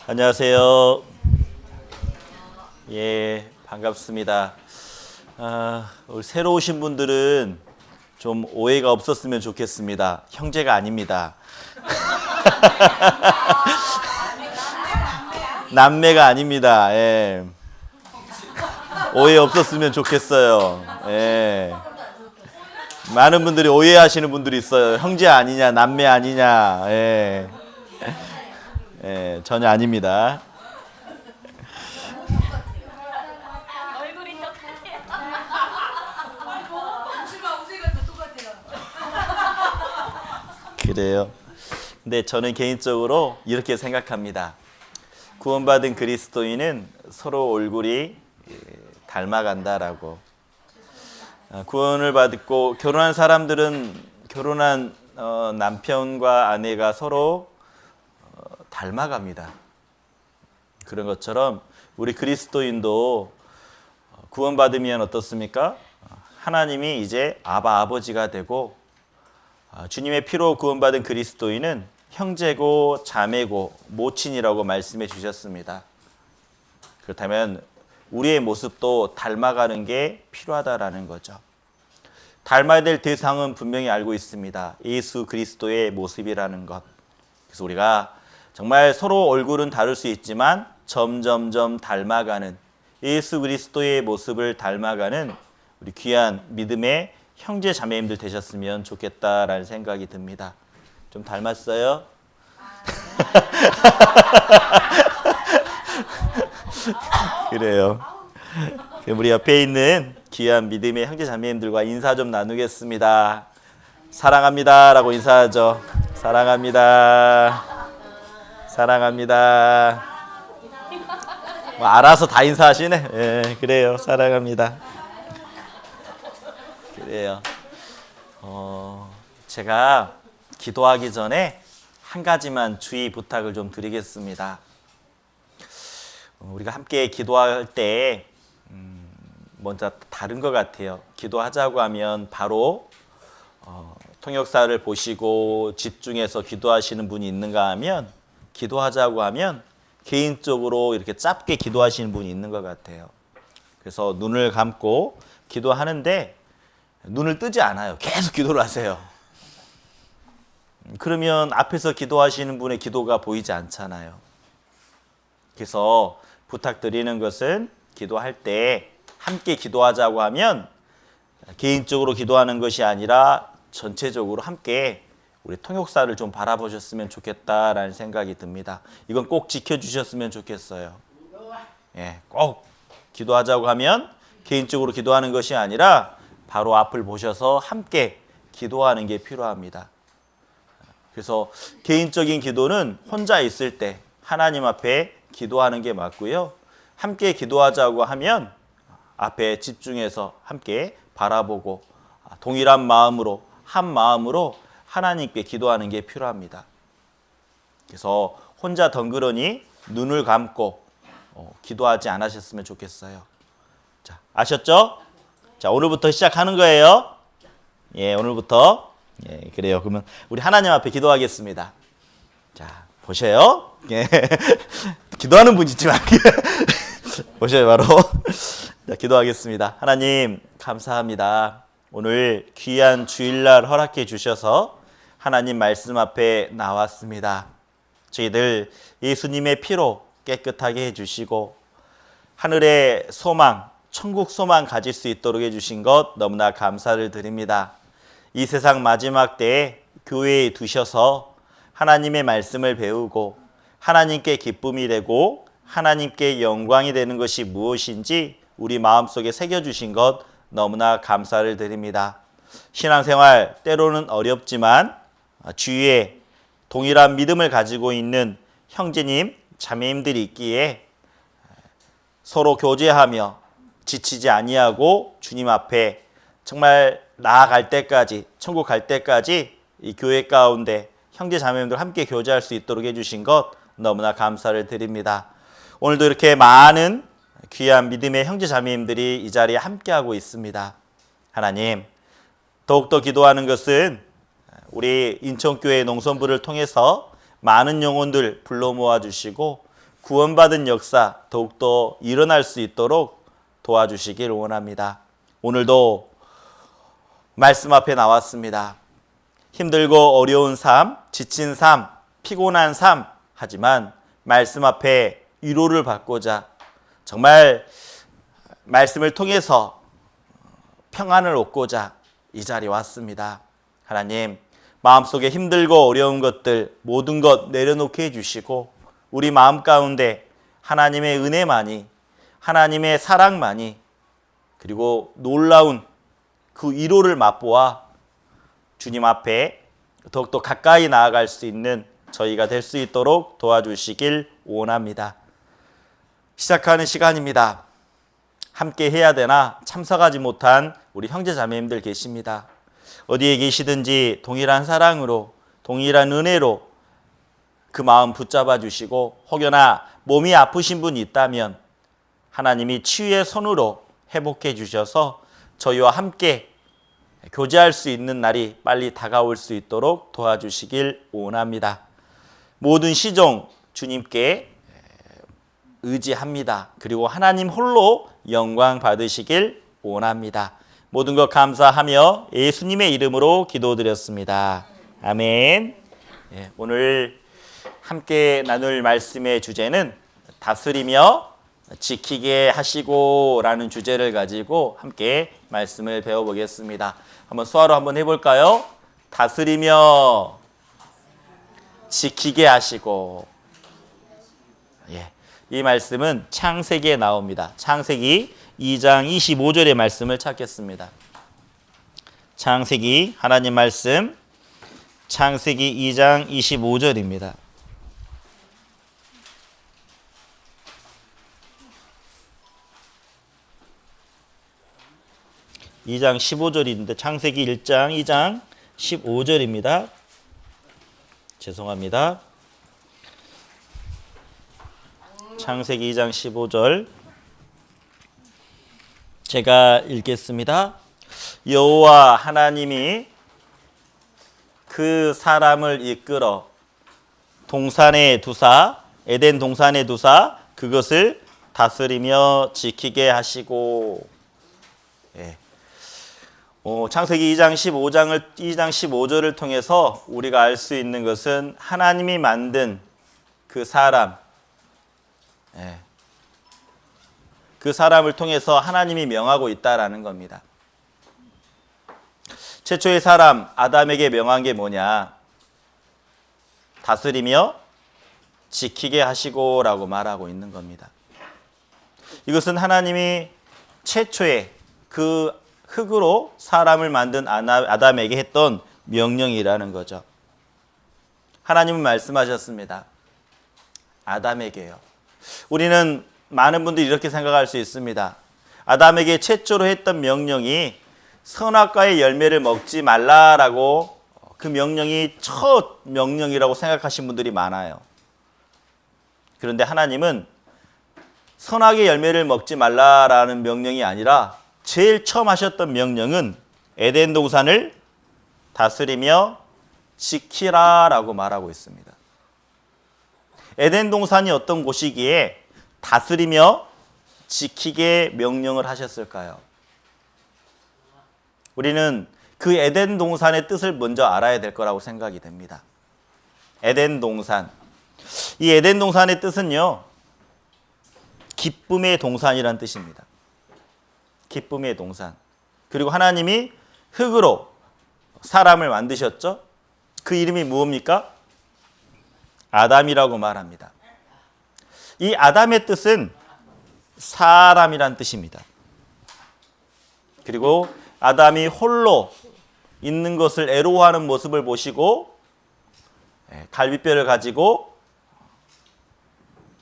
안녕하세요. 예, 반갑습니다. 우리 새로 오신 분들은 좀 오해가 없었으면 좋겠습니다. 형제가 아닙니다. 남매가 아닙니다. 예. 오해 없었으면 좋겠어요. 예. 많은 분들이 오해하시는 분들이 있어요. 형제 아니냐, 남매 아니냐. 예. 예, 전혀 아닙니다. 얼굴이 똑같아요. 그래요. 근데 저는 개인적으로 이렇게 생각합니다. 구원받은 그리스도인은 서로 얼굴이 닮아간다라고. 구원을 받고 결혼한 사람들은 결혼한 남편과 아내가 서로 닮아갑니다. 그런 것처럼 우리 그리스도인도 구원받으면 어떻습니까? 하나님이 이제 아버지가 되고 주님의 피로 구원받은 그리스도인은 형제고 자매고 모친이라고 말씀해 주셨습니다. 그렇다면 우리의 모습도 닮아가는 게 필요하다라는 거죠. 닮아야 될 대상은 분명히 알고 있습니다. 예수 그리스도의 모습이라는 것. 그래서 우리가 정말 서로 얼굴은 다를 수 있지만 점점점 닮아가는 예수 그리스도의 모습을 닮아가는 우리 귀한 믿음의 형제 자매님들 되셨으면 좋겠다라는 생각이 듭니다. 좀 닮았어요? 그래요. 우리 옆에 있는 귀한 믿음의 형제 자매님들과 인사 좀 나누겠습니다. 사랑합니다 라고 인사하죠. 사랑합니다. 사랑합니다. 뭐 알아서 다 인사하시네. 예, 그래요. 사랑합니다. 그래요. 제가 기도하기 전에 한 가지만 주의 부탁을 좀 드리겠습니다. 우리가 함께 기도할 때 먼저 다른 것 같아요. 기도하자고 하면 바로 통역사를 보시고 집중해서 기도하시는 분이 있는가 하면 기도하자고 하면 개인적으로 이렇게 짧게 기도하시는 분이 있는 것 같아요. 그래서 눈을 감고 기도하는데 눈을 뜨지 않아요. 계속 기도를 하세요. 그러면 앞에서 기도하시는 분의 기도가 보이지 않잖아요. 그래서 부탁드리는 것은 기도할 때 함께 기도하자고 하면 개인적으로 기도하는 것이 아니라 전체적으로 함께 우리 통역사를 좀 바라보셨으면 좋겠다라는 생각이 듭니다. 이건 꼭 지켜주셨으면 좋겠어요. 예, 꼭 기도하자고 하면 개인적으로 기도하는 것이 아니라 바로 앞을 보셔서 함께 기도하는 게 필요합니다. 그래서 개인적인 기도는 혼자 있을 때 하나님 앞에 기도하는 게 맞고요. 함께 기도하자고 하면 앞에 집중해서 함께 바라보고 동일한 마음으로 한 마음으로 하나님께 기도하는 게 필요합니다. 그래서 혼자 덩그러니 눈을 감고 기도하지 않으셨으면 좋겠어요. 자, 아셨죠? 자, 오늘부터 시작하는 거예요. 예, 오늘부터. 예, 그래요. 그러면 우리 하나님 앞에 기도하겠습니다. 자, 보셔요. 예. 기도하는 분 있지만 보셔요, 바로. 자, 기도하겠습니다. 하나님, 감사합니다. 오늘 귀한 주일날 허락해 주셔서 하나님 말씀 앞에 나왔습니다. 저희들 예수님의 피로 깨끗하게 해주시고 하늘의 소망, 천국 소망 가질 수 있도록 해주신 것 너무나 감사를 드립니다. 이 세상 마지막 때에 교회에 두셔서 하나님의 말씀을 배우고 하나님께 기쁨이 되고 하나님께 영광이 되는 것이 무엇인지 우리 마음속에 새겨주신 것 너무나 감사를 드립니다. 신앙생활 때로는 어렵지만 주위에 동일한 믿음을 가지고 있는 형제님, 자매님들이 있기에 서로 교제하며 지치지 아니하고 주님 앞에 정말 나아갈 때까지, 천국 갈 때까지 이 교회 가운데 형제 자매님들 함께 교제할 수 있도록 해주신 것 너무나 감사를 드립니다. 오늘도 이렇게 많은 귀한 믿음의 형제 자매님들이 이 자리에 함께하고 있습니다. 하나님, 더욱더 기도하는 것은 우리 인천교회 농성부를 통해서 많은 영혼들 불러 모아주시고 구원받은 역사 더욱더 일어날 수 있도록 도와주시길 원합니다. 오늘도 말씀 앞에 나왔습니다. 힘들고 어려운 삶, 지친 삶, 피곤한 삶, 하지만 말씀 앞에 위로를 받고자 정말 말씀을 통해서 평안을 얻고자 이 자리에 왔습니다. 하나님, 마음속에 힘들고 어려운 것들 모든 것 내려놓게 해주시고 우리 마음 가운데 하나님의 은혜만이, 하나님의 사랑만이, 그리고 놀라운 그 위로를 맛보아 주님 앞에 더욱더 가까이 나아갈 수 있는 저희가 될 수 있도록 도와주시길 원합니다. 시작하는 시간입니다. 함께 해야 되나 참석하지 못한 우리 형제 자매님들 계십니다. 어디에 계시든지 동일한 사랑으로, 동일한 은혜로 그 마음 붙잡아 주시고 혹여나 몸이 아프신 분이 있다면 하나님이 치유의 손으로 회복해 주셔서 저희와 함께 교제할 수 있는 날이 빨리 다가올 수 있도록 도와주시길 원합니다. 모든 시종 주님께 의지합니다. 그리고 하나님 홀로 영광 받으시길 원합니다. 모든 것 감사하며 예수님의 이름으로 기도드렸습니다. 아멘. 예, 오늘 함께 나눌 말씀의 주제는 다스리며 지키게 하시고 라는 주제를 가지고 함께 말씀을 배워보겠습니다. 한번 수화로 한번 해볼까요? 다스리며 지키게 하시고. 예, 이 말씀은 창세기에 나옵니다. 창세기 2장 25절의 말씀을 찾겠습니다. 창세기 하나님 말씀 창세기 2장 25절입니다. (2장 15절인데) 창세기 1장 2장 15절입니다. 죄송합니다. 창세기 2장 15절 제가 읽겠습니다. 여호와 하나님이 그 사람을 이끌어 동산에 두사, 에덴 동산에 두사 그것을 다스리며 지키게 하시고. 예. 창세기 2장 15절을 통해서 우리가 알 수 있는 것은 하나님이 만든 그 사람, 예. 그 사람을 통해서 하나님이 명하고 있다라는 겁니다. 최초의 사람 아담에게 명한 게 뭐냐? 다스리며 지키게 하시고라고 말하고 있는 겁니다. 이것은 하나님이 최초의 그 흙으로 사람을 만든 아담에게 했던 명령이라는 거죠. 하나님은 말씀하셨습니다. 아담에게요. 우리는 많은 분들이 이렇게 생각할 수 있습니다. 아담에게 최초로 했던 명령이 선악과의 열매를 먹지 말라라고, 그 명령이 첫 명령이라고 생각하신 분들이 많아요. 그런데 하나님은 선악의 열매를 먹지 말라라는 명령이 아니라 제일 처음 하셨던 명령은 에덴 동산을 다스리며 지키라라고 말하고 있습니다. 에덴 동산이 어떤 곳이기에 다스리며 지키게 명령을 하셨을까요? 우리는 그 에덴 동산의 뜻을 먼저 알아야 될 거라고 생각이 됩니다. 에덴 동산. 이 에덴 동산의 뜻은요, 기쁨의 동산이라는 뜻입니다. 기쁨의 동산. 그리고 하나님이 흙으로 사람을 만드셨죠? 그 이름이 무엇입니까? 아담이라고 말합니다. 이 아담의 뜻은 사람이란 뜻입니다. 그리고 아담이 홀로 있는 것을 애로워하는 모습을 보시고 갈비뼈를 가지고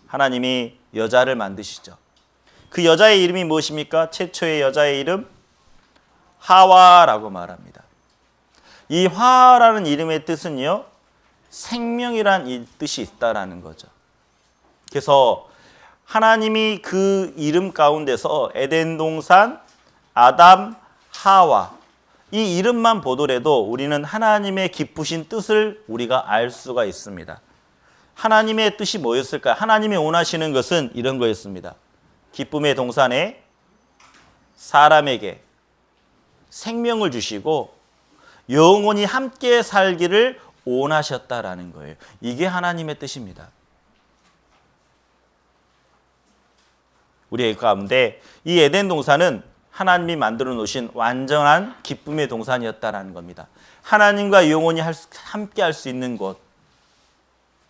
하나님이 여자를 만드시죠. 그 여자의 이름이 무엇입니까? 최초의 여자의 이름 하와라고 말합니다. 이 하와라는 이름의 뜻은요, 생명이란 이 뜻이 있다라는 거죠. 그래서 하나님이 그 이름 가운데서 에덴 동산, 아담, 하와, 이 이름만 보더라도 우리는 하나님의 기쁘신 뜻을 우리가 알 수가 있습니다. 하나님의 뜻이 뭐였을까요? 하나님이 원하시는 것은 이런 거였습니다. 기쁨의 동산에 사람에게 생명을 주시고 영원히 함께 살기를 원하셨다라는 거예요. 이게 하나님의 뜻입니다. 우리 가운데 이 에덴 동산은 하나님이 만들어 놓으신 완전한 기쁨의 동산이었다라는 겁니다. 하나님과 영원히 함께 할 수 있는 곳.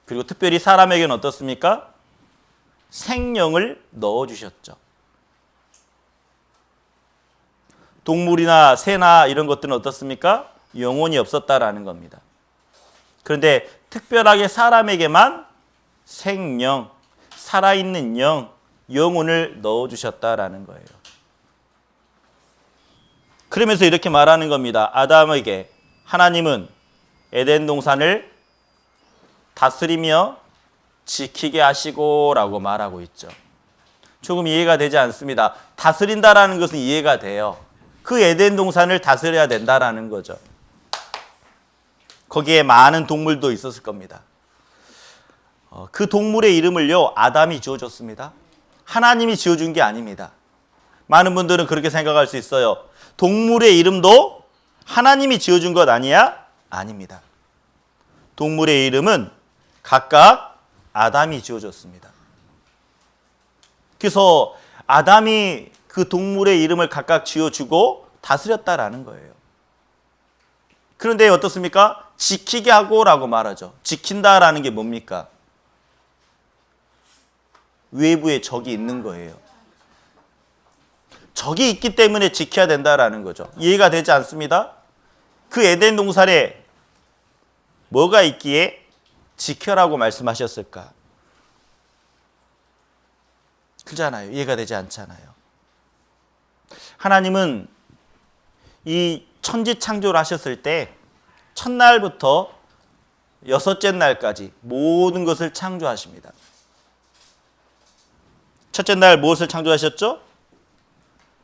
그리고 특별히 사람에게는 어떻습니까? 생명을 넣어주셨죠. 동물이나 새나 이런 것들은 어떻습니까? 영혼이 없었다라는 겁니다. 그런데 특별하게 사람에게만 생명, 살아있는 영혼을 넣어주셨다라는 거예요. 그러면서 이렇게 말하는 겁니다. 아담에게 하나님은 에덴 동산을 다스리며 지키게 하시고 라고 말하고 있죠. 조금 이해가 되지 않습니다. 다스린다라는 것은 이해가 돼요. 그 에덴 동산을 다스려야 된다라는 거죠. 거기에 많은 동물도 있었을 겁니다. 그 동물의 이름을요, 아담이 지어줬습니다. 하나님이 지어준 게 아닙니다. 많은 분들은 그렇게 생각할 수 있어요. 동물의 이름도 하나님이 지어준 것 아니야? 아닙니다. 동물의 이름은 각각 아담이 지어줬습니다. 그래서 아담이 그 동물의 이름을 각각 지어주고 다스렸다라는 거예요. 그런데 어떻습니까? 지키게 하고라고 말하죠. 지킨다라는 게 뭡니까? 외부에 적이 있는 거예요. 적이 있기 때문에 지켜야 된다라는 거죠. 이해가 되지 않습니다? 그 에덴 동산에 뭐가 있기에 지켜라고 말씀하셨을까? 그렇잖아요. 이해가 되지 않잖아요. 하나님은 이 천지 창조를 하셨을 때 첫날부터 여섯째 날까지 모든 것을 창조하십니다. 첫째 날 무엇을 창조하셨죠?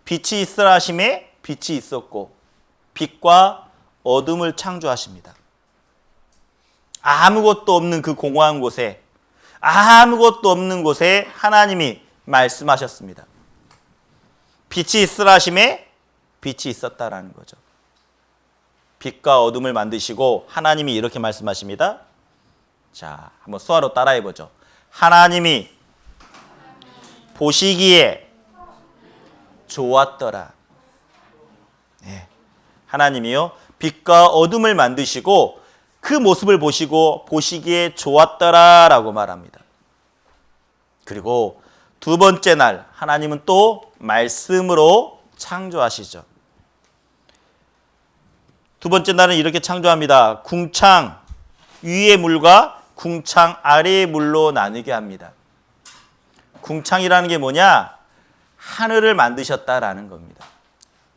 빛이 있으라 하심에 빛이 있었고 빛과 어둠을 창조하십니다. 아무것도 없는 그 공허한 곳에, 아무것도 없는 곳에 하나님이 말씀하셨습니다. 빛이 있으라 하심에 빛이 있었다라는 거죠. 빛과 어둠을 만드시고 하나님이 이렇게 말씀하십니다. 자, 한번 수화로 따라해 보죠. 하나님이 보시기에 좋았더라. 네. 하나님이요, 빛과 어둠을 만드시고 그 모습을 보시고 보시기에 좋았더라 라고 말합니다. 그리고 두 번째 날 하나님은 또 말씀으로 창조하시죠. 두 번째 날은 이렇게 창조합니다. 궁창 위의 물과 궁창 아래의 물로 나누게 합니다. 궁창이라는 게 뭐냐? 하늘을 만드셨다라는 겁니다.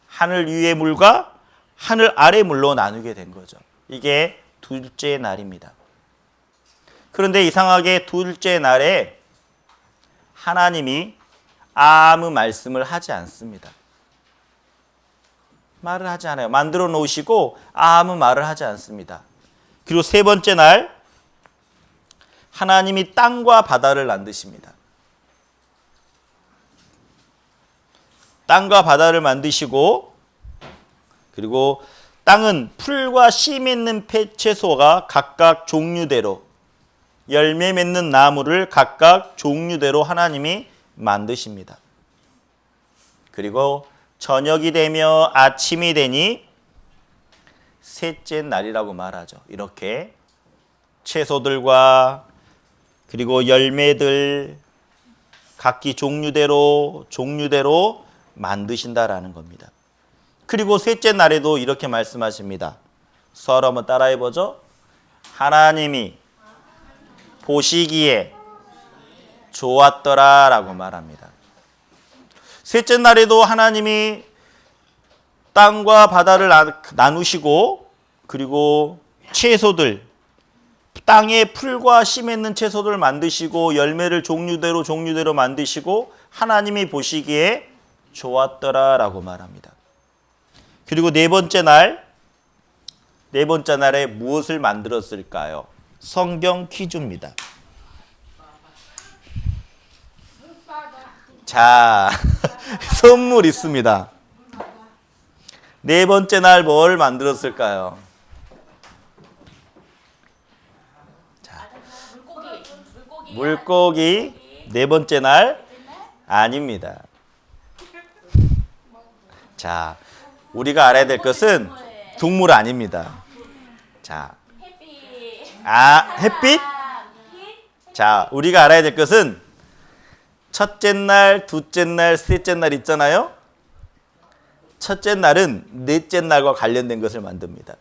하늘 위의 물과 하늘 아래의 물로 나누게 된 거죠. 이게 둘째 날입니다. 그런데 이상하게 둘째 날에 하나님이 아무 말씀을 하지 않습니다. 말을 하지 않아요. 만들어 놓으시고 아무 말을 하지 않습니다. 그리고 세 번째 날 하나님이 땅과 바다를 만드십니다. 땅과 바다를 만드시고 그리고 땅은 풀과 씨 맺는 채소가 각각 종류대로 열매 맺는 나무를 각각 종류대로 하나님이 만드십니다. 그리고 저녁이 되며 아침이 되니 셋째 날이라고 말하죠. 이렇게 채소들과 그리고 열매들 각기 종류대로 만드신다라는 겁니다. 그리고 셋째 날에도 이렇게 말씀하십니다. 서로 한번 따라해 보죠. 하나님이 보시기에 좋았더라 라고 말합니다. 셋째 날에도 하나님이 땅과 바다를 나누시고 그리고 채소들 땅에 풀과 씨 맺는 채소들을 만드시고 열매를 종류대로 만드시고 하나님이 보시기에 좋았더라 라고 말합니다. 그리고 네 번째 날에 무엇을 만들었을까요? 성경 퀴즈입니다. 자, 선물 있습니다. 네 번째 날 뭘 만들었을까요? 자, 물고기. 네 번째 날 아닙니다. 자, 우리가 알아야 될 것은 동물 아닙니다. 자, 햇빛? 자, 우리가 알아야 될 것은 첫째 날, 둘째 날, 셋째 날 있잖아요. 첫째 날은 넷째 날과 관련된 것을 만듭니다.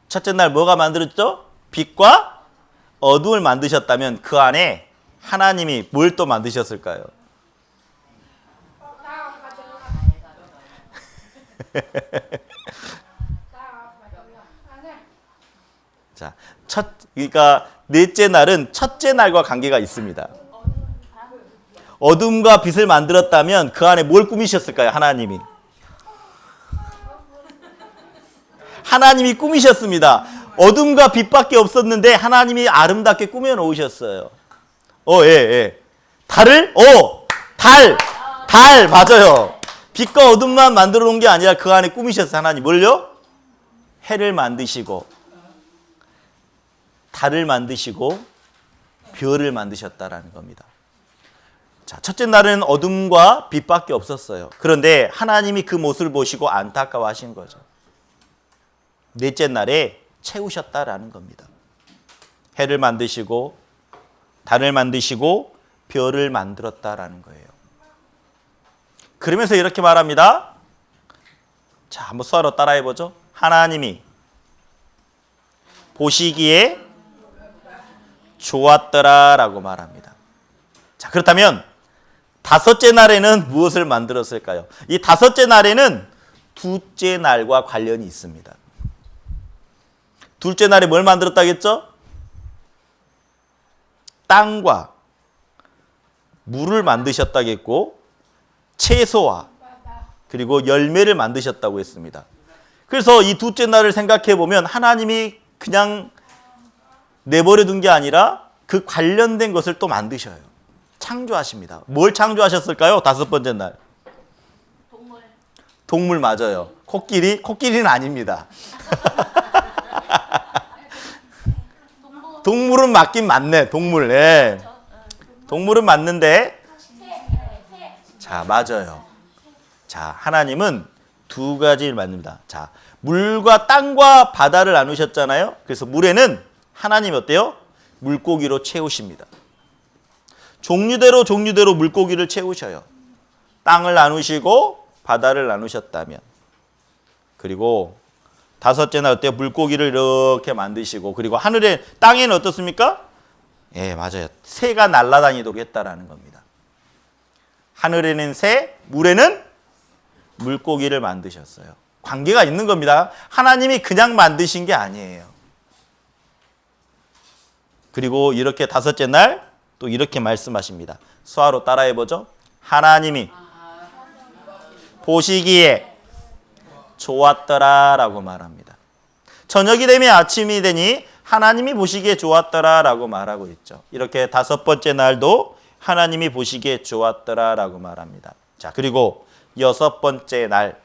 첫째 날 뭐가 만들었죠? 빛과 어둠을 만드셨다면 그 안에 하나님이 뭘 또 만드셨을까요? 자, 그러니까 넷째 날은 첫째 날과 관계가 있습니다. 어둠과 빛을 만들었다면 그 안에 뭘 꾸미셨을까요? 하나님이. 하나님이 꾸미셨습니다. 어둠과 빛밖에 없었는데 하나님이 아름답게 꾸며 놓으셨어요. 예. 달, 맞아요. 빛과 어둠만 만들어 놓은 게 아니라 그 안에 꾸미셨어요. 하나님. 뭘요? 해를 만드시고 달을 만드시고 별을 만드셨다라는 겁니다. 자, 첫째 날은 어둠과 빛밖에 없었어요. 그런데 하나님이 그 모습을 보시고 안타까워하신 거죠. 넷째 날에 채우셨다라는 겁니다. 해를 만드시고 달을 만드시고 별을 만들었다라는 거예요. 그러면서 이렇게 말합니다. 자, 한번 수화로 따라해 보죠. 하나님이 보시기에 좋았더라 라고 말합니다. 자, 그렇다면 다섯째 날에는 무엇을 만들었을까요? 이 다섯째 날에는 둘째 날과 관련이 있습니다. 둘째 날에 뭘 만들었다겠죠? 땅과 물을 만드셨다겠고 채소와 그리고 열매를 만드셨다고 했습니다. 그래서 이 둘째 날을 생각해 보면 하나님이 그냥 내버려 둔 게 아니라 그 관련된 것을 또 만드셔요. 창조하십니다. 뭘 창조하셨을까요? 다섯 번째 날. 동물. 동물 맞아요. 코끼리는 아닙니다. 동물은 맞긴 맞네. 동물. 네. 동물은 맞는데 자, 맞아요. 자, 하나님은 두 가지를 만듭니다. 자, 물과 땅과 바다를 나누셨잖아요. 그래서 물에는 하나님이 어때요? 물고기로 채우십니다. 종류대로 물고기를 채우셔요. 땅을 나누시고 바다를 나누셨다면. 그리고 다섯째 날 어때요? 물고기를 이렇게 만드시고, 그리고 하늘에, 땅에는 어떻습니까? 예, 맞아요. 새가 날아다니도록 했다라는 겁니다. 하늘에는 새, 물에는 물고기를 만드셨어요. 관계가 있는 겁니다. 하나님이 그냥 만드신 게 아니에요. 그리고 이렇게 다섯째 날 또 이렇게 말씀하십니다. 수화로 따라해보죠. 하나님이 보시기에 좋았더라 라고 말합니다. 저녁이 되면 아침이 되니 하나님이 보시기에 좋았더라 라고 말하고 있죠. 이렇게 다섯 번째 날도 하나님이 보시기에 좋았더라 라고 말합니다. 자, 그리고 여섯 번째 날.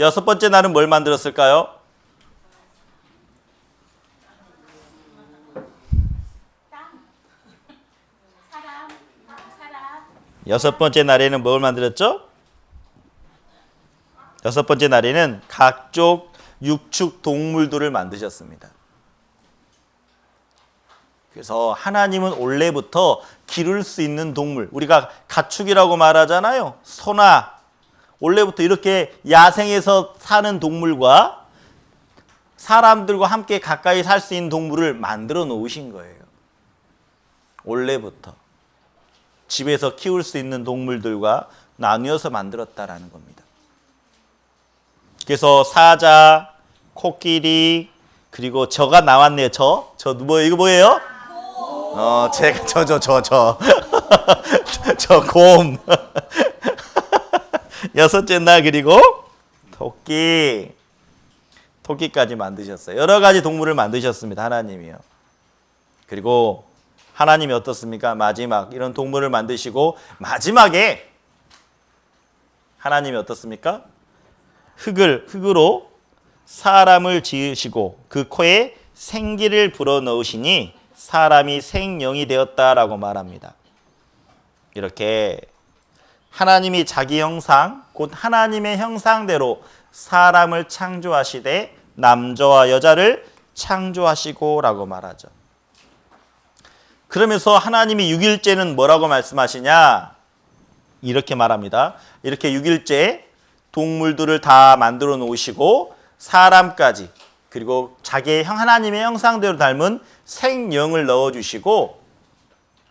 여섯 번째 날은 뭘 만들었을까요? 여섯 번째 날에는 뭘 만들었죠? 여섯 번째 날에는 각종 육축 동물들을 만드셨습니다. 그래서 하나님은 원래부터 기를 수 있는 동물, 우리가 가축이라고 말하잖아요. 소나 원래부터 이렇게 야생에서 사는 동물과 사람들과 함께 가까이 살 수 있는 동물을 만들어 놓으신 거예요. 원래부터 집에서 키울 수 있는 동물들과 나누어서 만들었다라는 겁니다. 그래서 사자, 코끼리, 그리고 저가 나왔네요. 이거 뭐예요? 제가 저 곰. 여섯째 날, 그리고 토끼까지 만드셨어요. 여러 가지 동물을 만드셨습니다. 하나님이요. 그리고 하나님이 어떻습니까? 마지막 이런 동물을 만드시고 마지막에 하나님이 어떻습니까? 흙으로 사람을 지으시고 그 코에 생기를 불어넣으시니 사람이 생명이 되었다라고 말합니다. 이렇게 하나님이 자기 형상, 곧 하나님의 형상대로 사람을 창조하시되 남자와 여자를 창조하시고라고 말하죠. 그러면서 하나님이 6일째는 뭐라고 말씀하시냐? 이렇게 말합니다. 이렇게 6일째 동물들을 다 만들어 놓으시고 사람까지, 그리고 자기의 하나님의 형상대로 닮은 생명을 넣어주시고,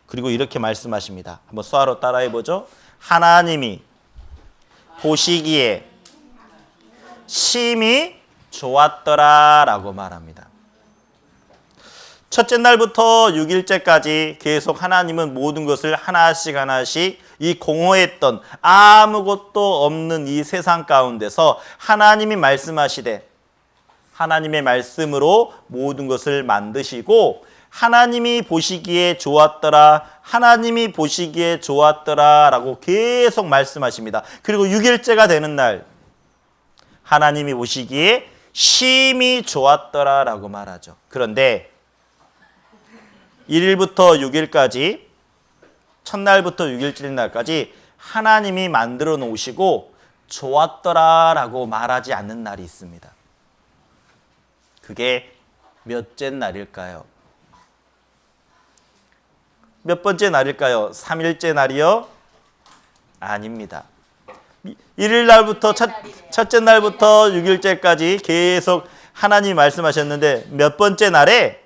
그리고 이렇게 말씀하십니다. 한번 수화로 따라해보죠. 하나님이 보시기에 심히 좋았더라 라고 말합니다. 첫째 날부터 6일째까지 계속 하나님은 모든 것을 하나씩 이 공허했던 아무것도 없는 이 세상 가운데서 하나님이 말씀하시되 하나님의 말씀으로 모든 것을 만드시고 하나님이 보시기에 좋았더라, 하나님이 보시기에 좋았더라 라고 계속 말씀하십니다. 그리고 6일째가 되는 날 하나님이 보시기에 심히 좋았더라 라고 말하죠. 그런데 1일부터 6일까지, 첫날부터 6일째 날까지 하나님이 만들어 놓으시고 좋았더라 라고 말하지 않는 날이 있습니다. 그게 몇째 날일까요? 몇 번째 날일까요? 3일째 날이요? 아닙니다. 1일 날부터 첫째 날부터 6일째까지 계속 하나님이 말씀하셨는데 몇 번째 날에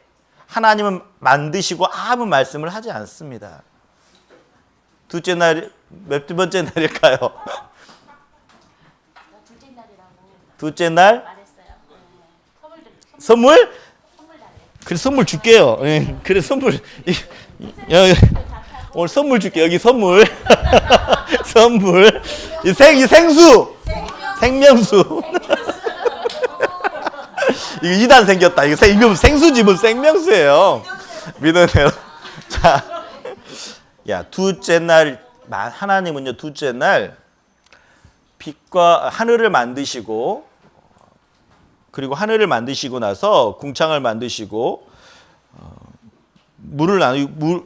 하나님은 만드시고 아무 말씀을 하지 않습니다. 둘째 날, 몇 번째 날일까요? 둘째 날이라고. 둘째 날? 말했어요. 선물? 그래, 선물 줄게요. 그래, 선물. 오늘 선물 줄게. 여기 선물. 선물. 이 생수. 생명수. 이거 2단 생겼다. 이거 생수집은 생명수예요. 믿으세요. 자, 야, 둘째 날 하나님은요, 둘째 날 빛과 하늘을 만드시고, 그리고 하늘을 만드시고 나서 궁창을 만드시고,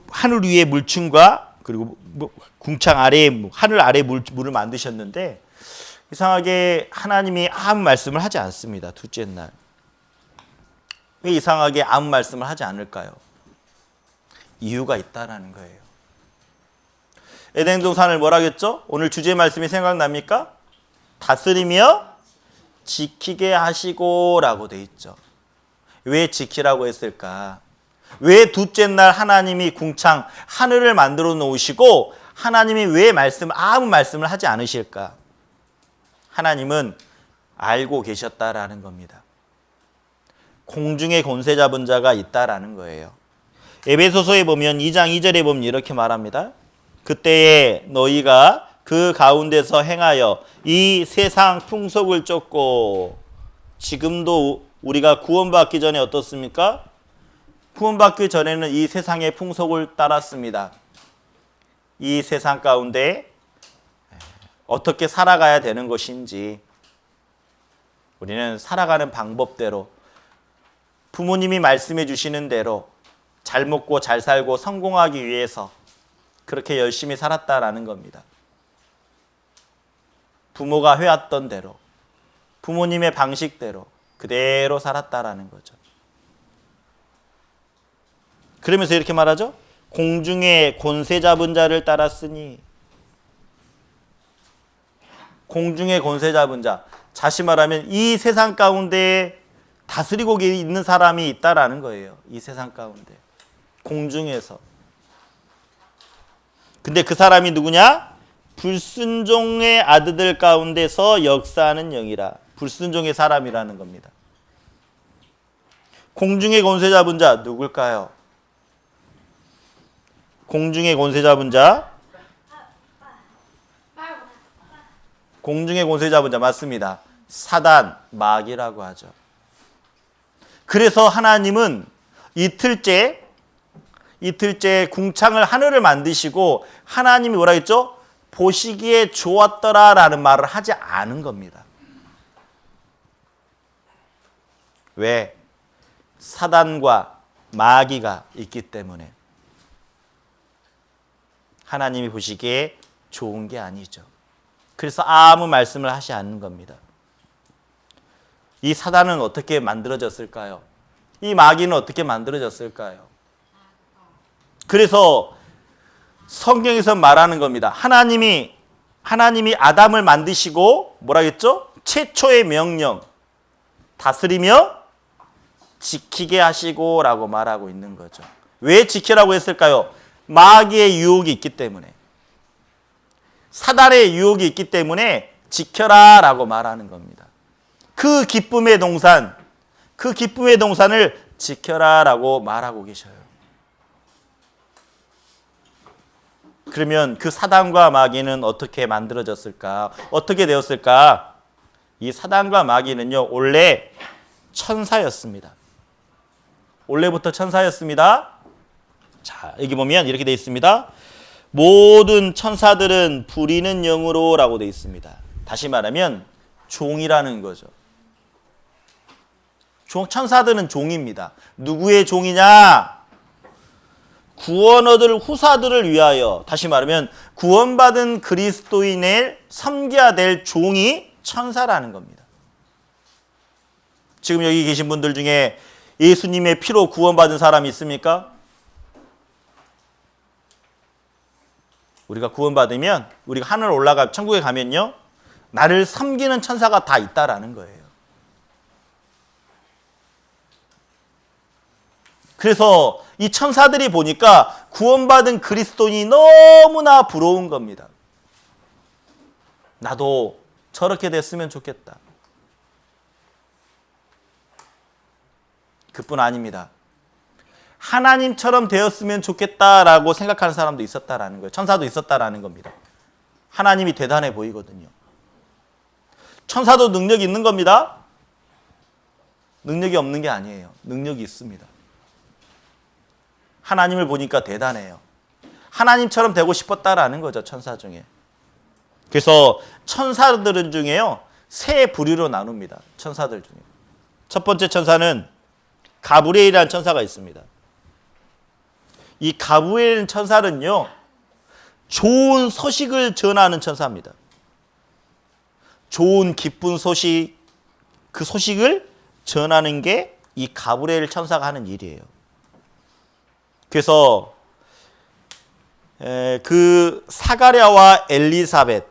하늘 위에 물층과 그리고 궁창 아래에 하늘 아래 물을 만드셨는데, 이상하게 하나님이 아무 말씀을 하지 않습니다. 둘째 날. 왜 이상하게 아무 말씀을 하지 않을까요? 이유가 있다라는 거예요. 에덴 동산을 뭐라겠죠? 오늘 주제 말씀이 생각납니까? 다스리며 지키게 하시고라고 돼 있죠. 왜 지키라고 했을까? 왜 둘째 날 하나님이 궁창 하늘을 만들어 놓으시고 하나님이 왜 아무 말씀을 하지 않으실까? 하나님은 알고 계셨다라는 겁니다. 공중에 권세 잡은 자가 있다라는 거예요. 에베소서에 보면 2장 2절에 보면 이렇게 말합니다. 그때에 너희가 그 가운데서 행하여 이 세상 풍속을 쫓고, 지금도 우리가 구원받기 전에 어떻습니까? 구원받기 전에는 이 세상의 풍속을 따랐습니다. 이 세상 가운데 어떻게 살아가야 되는 것인지 우리는 살아가는 방법대로, 부모님이 말씀해 주시는 대로 잘 먹고 잘 살고 성공하기 위해서 그렇게 열심히 살았다라는 겁니다. 부모가 해왔던 대로, 부모님의 방식대로 그대로 살았다라는 거죠. 그러면서 이렇게 말하죠. 공중에 권세 잡은 자를 따랐으니. 공중에 권세 잡은 자, 다시 말하면 이 세상 가운데 다스리고 있는 사람이 있다라는 거예요. 이 세상 가운데, 공중에서. 근데 그 사람이 누구냐? 불순종의 아들들 가운데서 역사하는 영이라. 불순종의 사람이라는 겁니다. 공중에 권세 잡은 자 누굴까요? 공중에 권세 잡은 자, 공중에 권세 잡은 자 맞습니다. 사단, 마귀라고 하죠. 그래서 하나님은 이틀째 궁창을 하늘을 만드시고 하나님이 뭐라 했죠? 보시기에 좋았더라라는 말을 하지 않은 겁니다. 왜? 사단과 마귀가 있기 때문에. 하나님이 보시기에 좋은 게 아니죠. 그래서 아무 말씀을 하지 않는 겁니다. 이 사단은 어떻게 만들어졌을까요? 이 마귀는 어떻게 만들어졌을까요? 그래서 성경에서 말하는 겁니다. 하나님이 아담을 만드시고 뭐라 했죠? 최초의 명령, 다스리며 지키게 하시고 라고 말하고 있는 거죠. 왜 지키라고 했을까요? 마귀의 유혹이 있기 때문에, 사단의 유혹이 있기 때문에 지켜라 라고 말하는 겁니다. 그 기쁨의 동산을 지켜라 라고 말하고 계셔요. 그러면 그 사단과 마귀는 어떻게 만들어졌을까? 어떻게 되었을까? 이 사단과 마귀는요, 원래 천사였습니다. 원래부터 천사였습니다. 자, 여기 보면 이렇게 되어 있습니다. 모든 천사들은 부리는 영으로 라고 되어 있습니다. 다시 말하면 종이라는 거죠. 천사들은 종입니다. 누구의 종이냐? 구원 얻을 후사들을 위하여, 다시 말하면 구원받은 그리스도인을 섬겨야 될 종이 천사라는 겁니다. 지금 여기 계신 분들 중에 예수님의 피로 구원받은 사람이 있습니까? 우리가 구원받으면, 우리가 하늘 올라가 천국에 가면요, 나를 섬기는 천사가 다 있다라는 거예요. 그래서 이 천사들이 보니까 구원받은 그리스도인이 너무나 부러운 겁니다. 나도 저렇게 됐으면 좋겠다. 그뿐 아닙니다. 하나님처럼 되었으면 좋겠다라고 생각하는 사람도 있었다라는 거예요. 천사도 있었다라는 겁니다. 하나님이 대단해 보이거든요. 천사도 능력이 있는 겁니다. 능력이 없는 게 아니에요. 능력이 있습니다. 하나님을 보니까 대단해요. 하나님처럼 되고 싶었다라는 거죠. 천사 중에. 그래서 천사들은 중에요. 세 부류로 나눕니다. 천사들 중에. 첫 번째 천사는 가브리엘이라는 천사가 있습니다. 이 가브리엘 천사는요. 좋은 소식을 전하는 천사입니다. 좋은 기쁜 소식, 그 소식을 전하는 게 이 가브리엘 천사가 하는 일이에요. 그래서 그 사가랴와 엘리사벳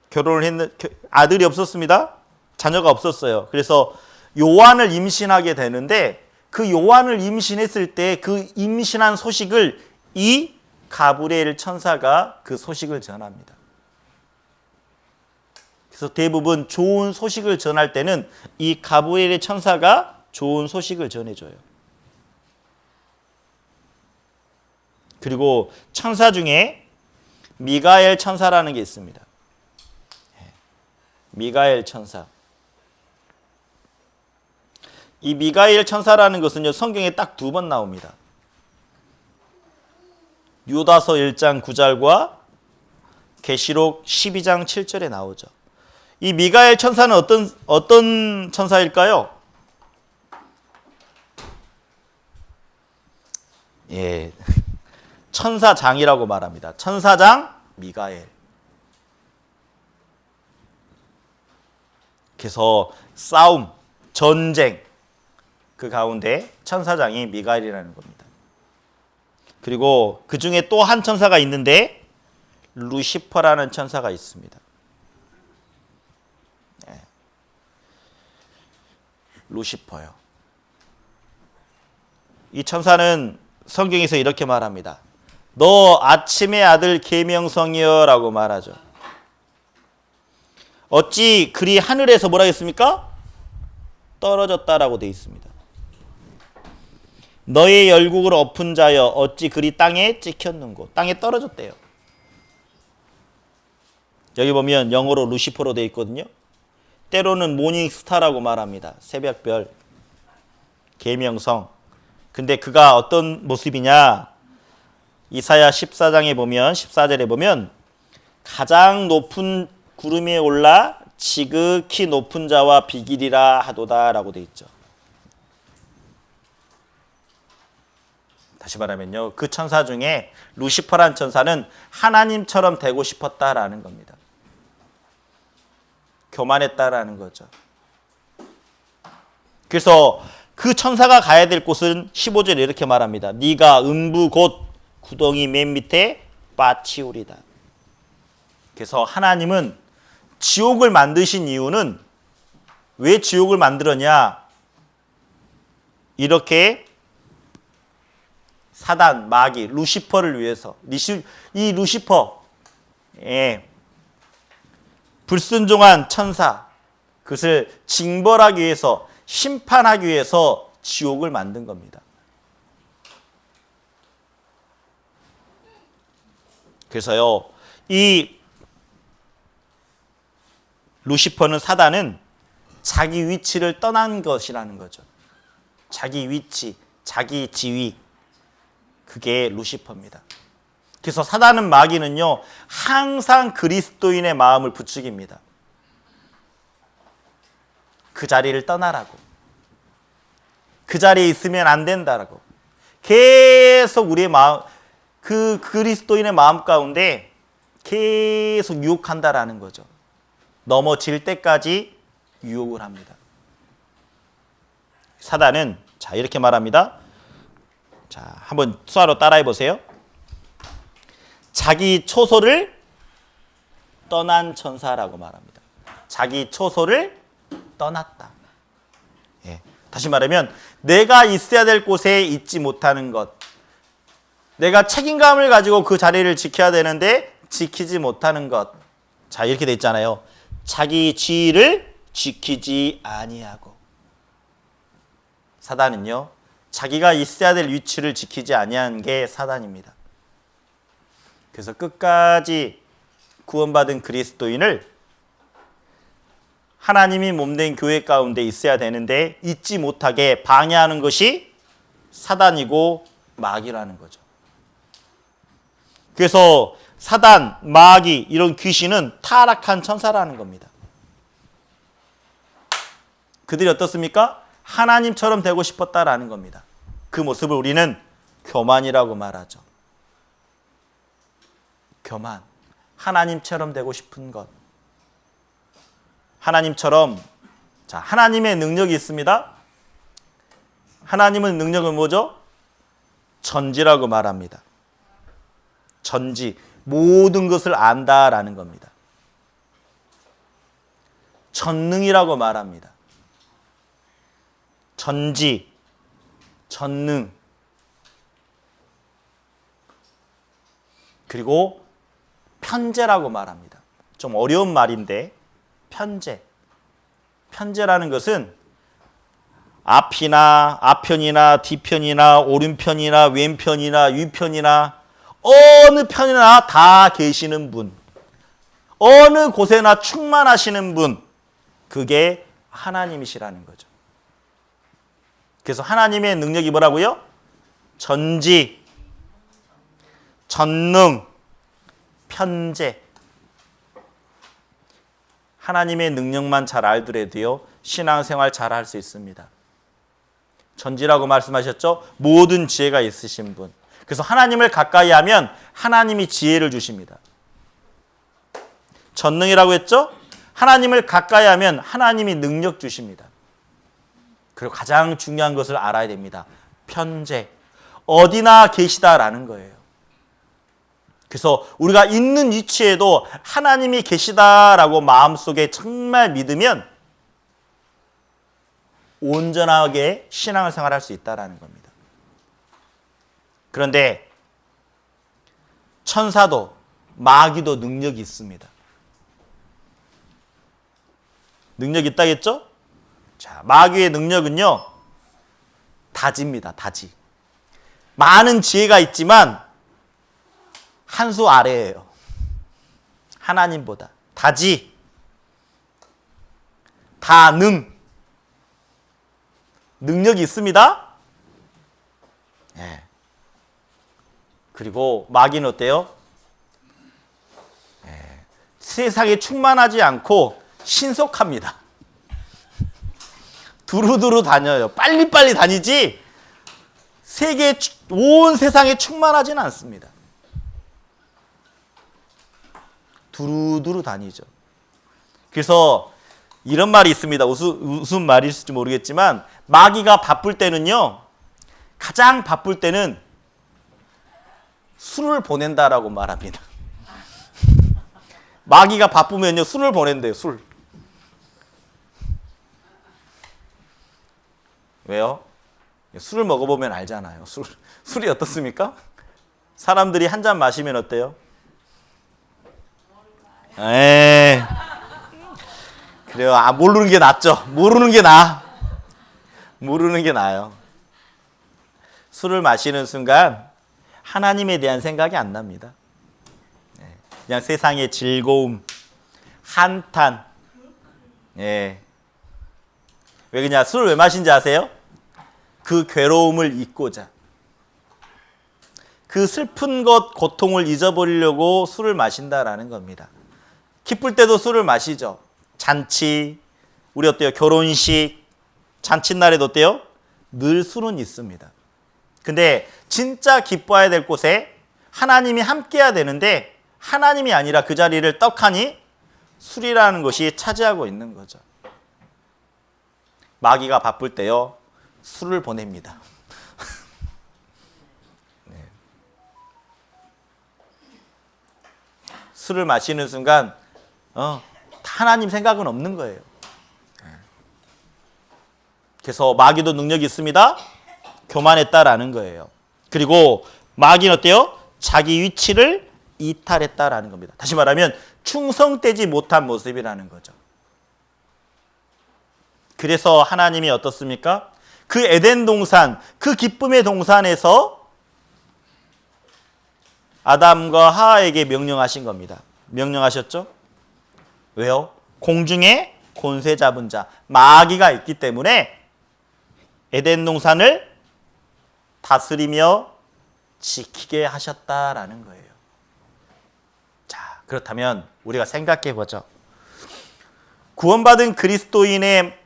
결혼을 했는 아들이 없었습니다. 자녀가 없었어요. 그래서 요한을 임신하게 되는데 그 요한을 임신했을 때 그 임신한 소식을 이 가브리엘 천사가 그 소식을 전합니다. 그래서 대부분 좋은 소식을 전할 때는 이 가브리엘의 천사가 좋은 소식을 전해줘요. 그리고 천사 중에 미가엘 천사라는 게 있습니다. 미가엘 천사. 이 미가엘 천사라는 것은요, 성경에 딱 2번 나옵니다. 유다서 1장 9절과 계시록 12장 7절에 나오죠. 이 미가엘 천사는 어떤 천사일까요? 예, 천사장이라고 말합니다. 천사장 미가엘. 그래서 싸움, 전쟁 그 가운데 천사장이 미가엘이라는 겁니다. 그리고 그 중에 또 한 천사가 있는데 루시퍼라는 천사가 있습니다. 네. 루시퍼요. 이 천사는 성경에서 이렇게 말합니다. 너 아침의 아들 계명성이여 라고 말하죠. 어찌 그리 하늘에서 뭐라 했습니까? 떨어졌다라고 되어 있습니다. 너의 열국을 엎은 자여 어찌 그리 땅에 찍혔는고. 땅에 떨어졌대요. 여기 보면 영어로 루시퍼로 되어 있거든요. 때로는 모닝스타라고 말합니다. 새벽별, 계명성. 근데 그가 어떤 모습이냐? 이사야 14장에 보면 14절에 보면 가장 높은 구름 위에 올라 지극히 높은 자와 비길이라 하도다라고 되어 있죠. 다시 말하면요, 그 천사 중에 루시퍼란 천사는 하나님처럼 되고 싶었다라는 겁니다. 교만했다라는 거죠. 그래서 그 천사가 가야 될 곳은 15절에 이렇게 말합니다. 네가 음부 곧 구덩이 맨 밑에 빠치우리다. 그래서 하나님은 지옥을 만드신 이유는 왜 지옥을 만들었냐? 이렇게 사단, 마귀, 루시퍼를 위해서. 이 루시퍼, 불순종한 천사, 그것을 징벌하기 위해서, 심판하기 위해서 지옥을 만든 겁니다. 그래서요, 이 루시퍼는, 사단은 자기 위치를 떠난 것이라는 거죠. 자기 위치, 자기 지위, 그게 루시퍼입니다. 그래서 사단은, 마귀는요, 항상 그리스도인의 마음을 부추깁니다. 그 자리를 떠나라고, 그 자리에 있으면 안 된다라고 계속 우리의 마음, 그 그리스도인의 마음 가운데 계속 유혹한다라는 거죠. 넘어질 때까지 유혹을 합니다. 사단은, 자, 이렇게 말합니다. 자, 한번 수화로 따라해 보세요. 자기 초소를 떠난 천사라고 말합니다. 자기 초소를 떠났다. 예. 다시 말하면 내가 있어야 될 곳에 있지 못하는 것, 내가 책임감을 가지고 그 자리를 지켜야 되는데 지키지 못하는 것. 자, 이렇게 돼 있잖아요. 자기 지위를 지키지 아니하고. 사단은요, 자기가 있어야 될 위치를 지키지 아니한 게 사단입니다. 그래서 끝까지 구원받은 그리스도인을 하나님이 몸된 교회 가운데 있어야 되는데 있지 못하게 방해하는 것이 사단이고, 마귀라는 거죠. 그래서 사단, 마귀 이런 귀신은 타락한 천사라는 겁니다. 그들이 어떻습니까? 하나님처럼 되고 싶었다라는 겁니다. 그 모습을 우리는 교만이라고 말하죠. 교만. 하나님처럼 되고 싶은 것. 하나님처럼. 자, 하나님의 능력이 있습니다. 하나님의 능력은 뭐죠? 전지라고 말합니다. 전지. 모든 것을 안다라는 겁니다. 전능이라고 말합니다. 전지, 전능. 그리고 편재라고 말합니다. 좀 어려운 말인데 편재. 편재라는 것은 앞이나 앞편이나 뒤편이나 오른편이나 왼편이나 위편이나 어느 편이나 다 계시는 분. 어느 곳에나 충만하시는 분. 그게 하나님이시라는 거죠. 그래서 하나님의 능력이 뭐라고요? 전지, 전능, 편재. 하나님의 능력만 잘 알더라도요, 신앙생활 잘 할 수 있습니다. 전지라고 말씀하셨죠? 모든 지혜가 있으신 분. 그래서 하나님을 가까이 하면 하나님이 지혜를 주십니다. 전능이라고 했죠? 하나님을 가까이 하면 하나님이 능력 주십니다. 그리고 가장 중요한 것을 알아야 됩니다. 편재. 어디나 계시다라는 거예요. 그래서 우리가 있는 위치에도 하나님이 계시다라고 마음속에 정말 믿으면 온전하게 신앙생활을 할 수 있다는 겁니다. 그런데 천사도 마귀도 능력이 있습니다. 능력이 있다겠죠? 자, 마귀의 능력은요, 다지입니다. 다지. 많은 지혜가 있지만 한 수 아래예요. 하나님보다. 다지. 다능. 능력이 있습니다. 네. 그리고 마귀는 어때요? 네. 세상에 충만하지 않고 신속합니다. 두루두루 다녀요. 빨리빨리 다니지 온 세상에 충만하지는 않습니다. 두루두루 다니죠. 그래서 이런 말이 있습니다. 무슨 말일지 모르겠지만 마귀가 바쁠 때는요, 가장 바쁠 때는 술을 보낸다라고 말합니다. 마귀가 바쁘면요, 술을 보낸대요. 술. 왜요? 술을 먹어보면 알잖아요. 술이 어떻습니까? 사람들이 한 잔 마시면 어때요? 그래요. 모르는 게 낫죠. 모르는 게 나아. 모르는 게 나아요. 술을 마시는 순간 하나님에 대한 생각이 안 납니다. 그냥 세상의 즐거움, 한탄. 왜 그냥 술을 왜 마신지 아세요? 그 괴로움을 잊고자. 그 슬픈 것, 고통을 잊어버리려고 술을 마신다라는 겁니다. 기쁠 때도 술을 마시죠. 잔치, 우리 어때요? 결혼식, 잔칫날에도 어때요? 늘 술은 있습니다. 근데 진짜 기뻐해야 될 곳에 하나님이 함께해야 되는데 하나님이 아니라 그 자리를 떡하니 술이라는 것이 차지하고 있는 거죠. 마귀가 바쁠 때요, 술을 보냅니다. 네. 술을 마시는 순간 하나님 생각은 없는 거예요. 그래서 마귀도 능력이 있습니다. 교만했다라는 거예요. 그리고 마귀는 어때요? 자기 위치를 이탈했다라는 겁니다. 다시 말하면 충성되지 못한 모습이라는 거죠. 그래서 하나님이 어떻습니까? 그 에덴 동산, 그 기쁨의 동산에서 아담과 하와에게 명령하신 겁니다. 명령하셨죠? 왜요? 공중에 권세 잡은 자, 마귀가 있기 때문에 에덴 동산을 다스리며 지키게 하셨다라는 거예요. 자, 그렇다면 우리가 생각해 보죠. 구원받은 그리스도인의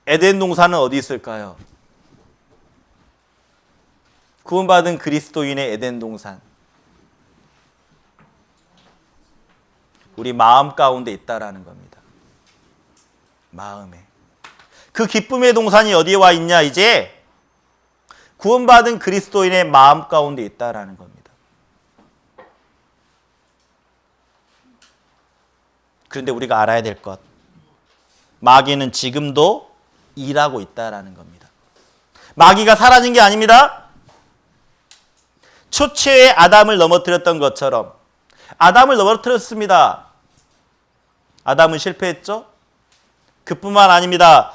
에덴 동산은 어디 있을까요? 구원받은 그리스도인의 에덴 동산. 우리 마음 가운데 있다라는 겁니다. 마음에. 그 기쁨의 동산이 어디에 와 있냐? 이제 구원받은 그리스도인의 마음 가운데 있다라는 겁니다. 그런데 우리가 알아야 될 것, 마귀는 지금도 일하고 있다라는 겁니다. 마귀가 사라진 게 아닙니다. 초체의 아담을 넘어뜨렸던 것처럼 아담을 넘어뜨렸습니다. 아담은 실패했죠? 그뿐만 아닙니다.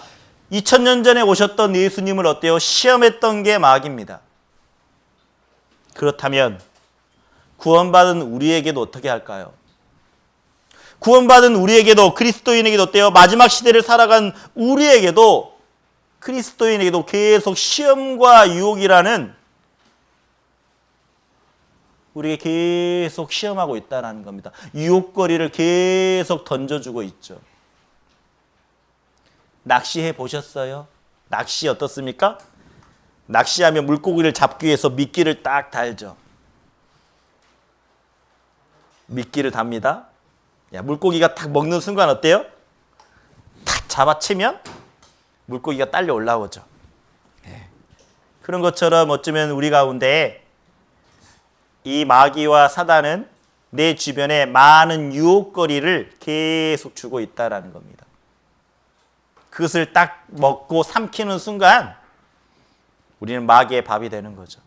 2000년 전에 오셨던 예수님을 어때요? 시험했던 게 마귀입니다. 그렇다면 구원받은 우리에게도 어떻게 할까요? 구원받은 우리에게도, 그리스도인에게도 어때요? 마지막 시대를 살아간 우리에게도, 그리스도인에게도 계속 시험과 유혹이라는, 우리에게 계속 시험하고 있다는 겁니다. 유혹거리를 계속 던져주고 있죠. 낚시해 보셨어요? 낚시 어떻습니까? 낚시하면 물고기를 잡기 위해서 미끼를 딱 달죠. 미끼를 답니다. 야, 물고기가 탁 먹는 순간 어때요? 탁 잡아치면 물고기가 딸려 올라오죠. 네. 그런 것처럼 어쩌면 우리 가운데 이 마귀와 사단은 내 주변에 많은 유혹거리를 계속 주고 있다는 겁니다. 그것을 딱 먹고 삼키는 순간 우리는 마귀의 밥이 되는 거죠.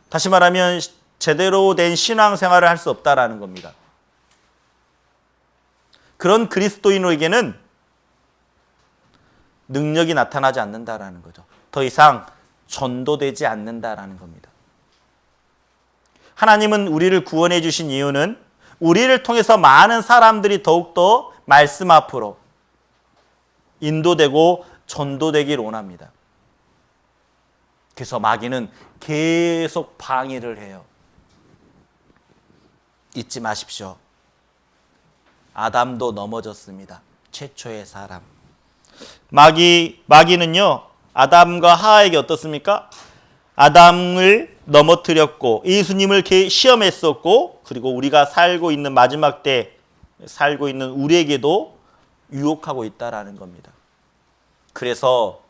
다시 말하면 제대로 된 신앙생활을 할 수 없다라는 겁니다. 그런 그리스도인에게는 능력이 나타나지 않는다라는 거죠. 더 이상 전도되지 않는다라는 겁니다. 하나님은 우리를 구원해 주신 이유는 우리를 통해서 많은 사람들이 더욱더 말씀 앞으로 인도되고 전도되길 원합니다. 그래서 마귀는 계속 방해를 해요. 잊지 마십시오. 아담도 넘어졌습니다. 최초의 사람. 마귀는요, 아담과 하와에게 어떻습니까? 아담을 넘어뜨렸고 예수님을 시험했었고, 그리고 우리가 살고 있는 마지막 때 살고 있는 우리에게도 유혹하고 있다라는 겁니다. 그래서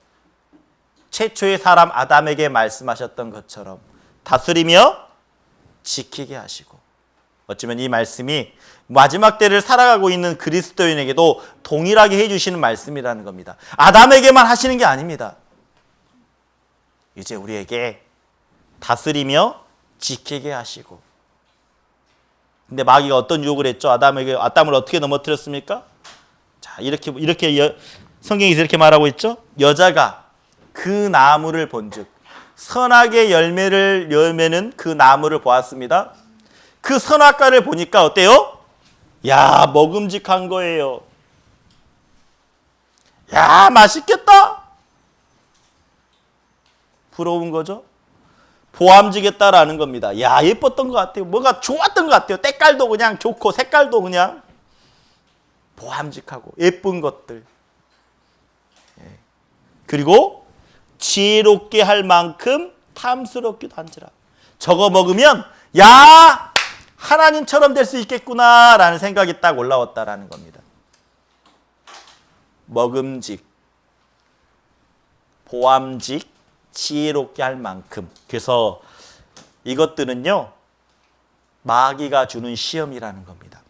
최초의 사람 아담에게 말씀하셨던 것처럼 다스리며 지키게 하시고, 어쩌면 이 말씀이 마지막 때를 살아가고 있는 그리스도인에게도 동일하게 해주시는 말씀이라는 겁니다. 아담에게만 하시는 게 아닙니다. 이제 우리에게 다스리며 지키게 하시고. 근데 마귀가 어떤 유혹을 했죠? 아담을 어떻게 넘어뜨렸습니까? 자, 이렇게 성경에서 이렇게 말하고 있죠? 여자가 그 나무를 본즉 선악의 열매는 그 나무를 보았습니다. 그 선악과를 보니까 어때요? 야, 먹음직한 거예요. 야, 맛있겠다. 부러운 거죠? 보암지겠다라는 겁니다. 야, 예뻤던 것 같아요. 뭐가 좋았던 것 같아요. 때깔도 그냥 좋고 색깔도 그냥 보암직하고 예쁜 것들. 그리고 지혜롭게 할 만큼 탐스럽기도 한지라. 저거 먹으면 야, 하나님처럼 될 수 있겠구나라는 생각이 딱 올라왔다라는 겁니다. 먹음직, 보암직, 지혜롭게 할 만큼. 그래서 이것들은요, 마귀가 주는 시험이라는 겁니다.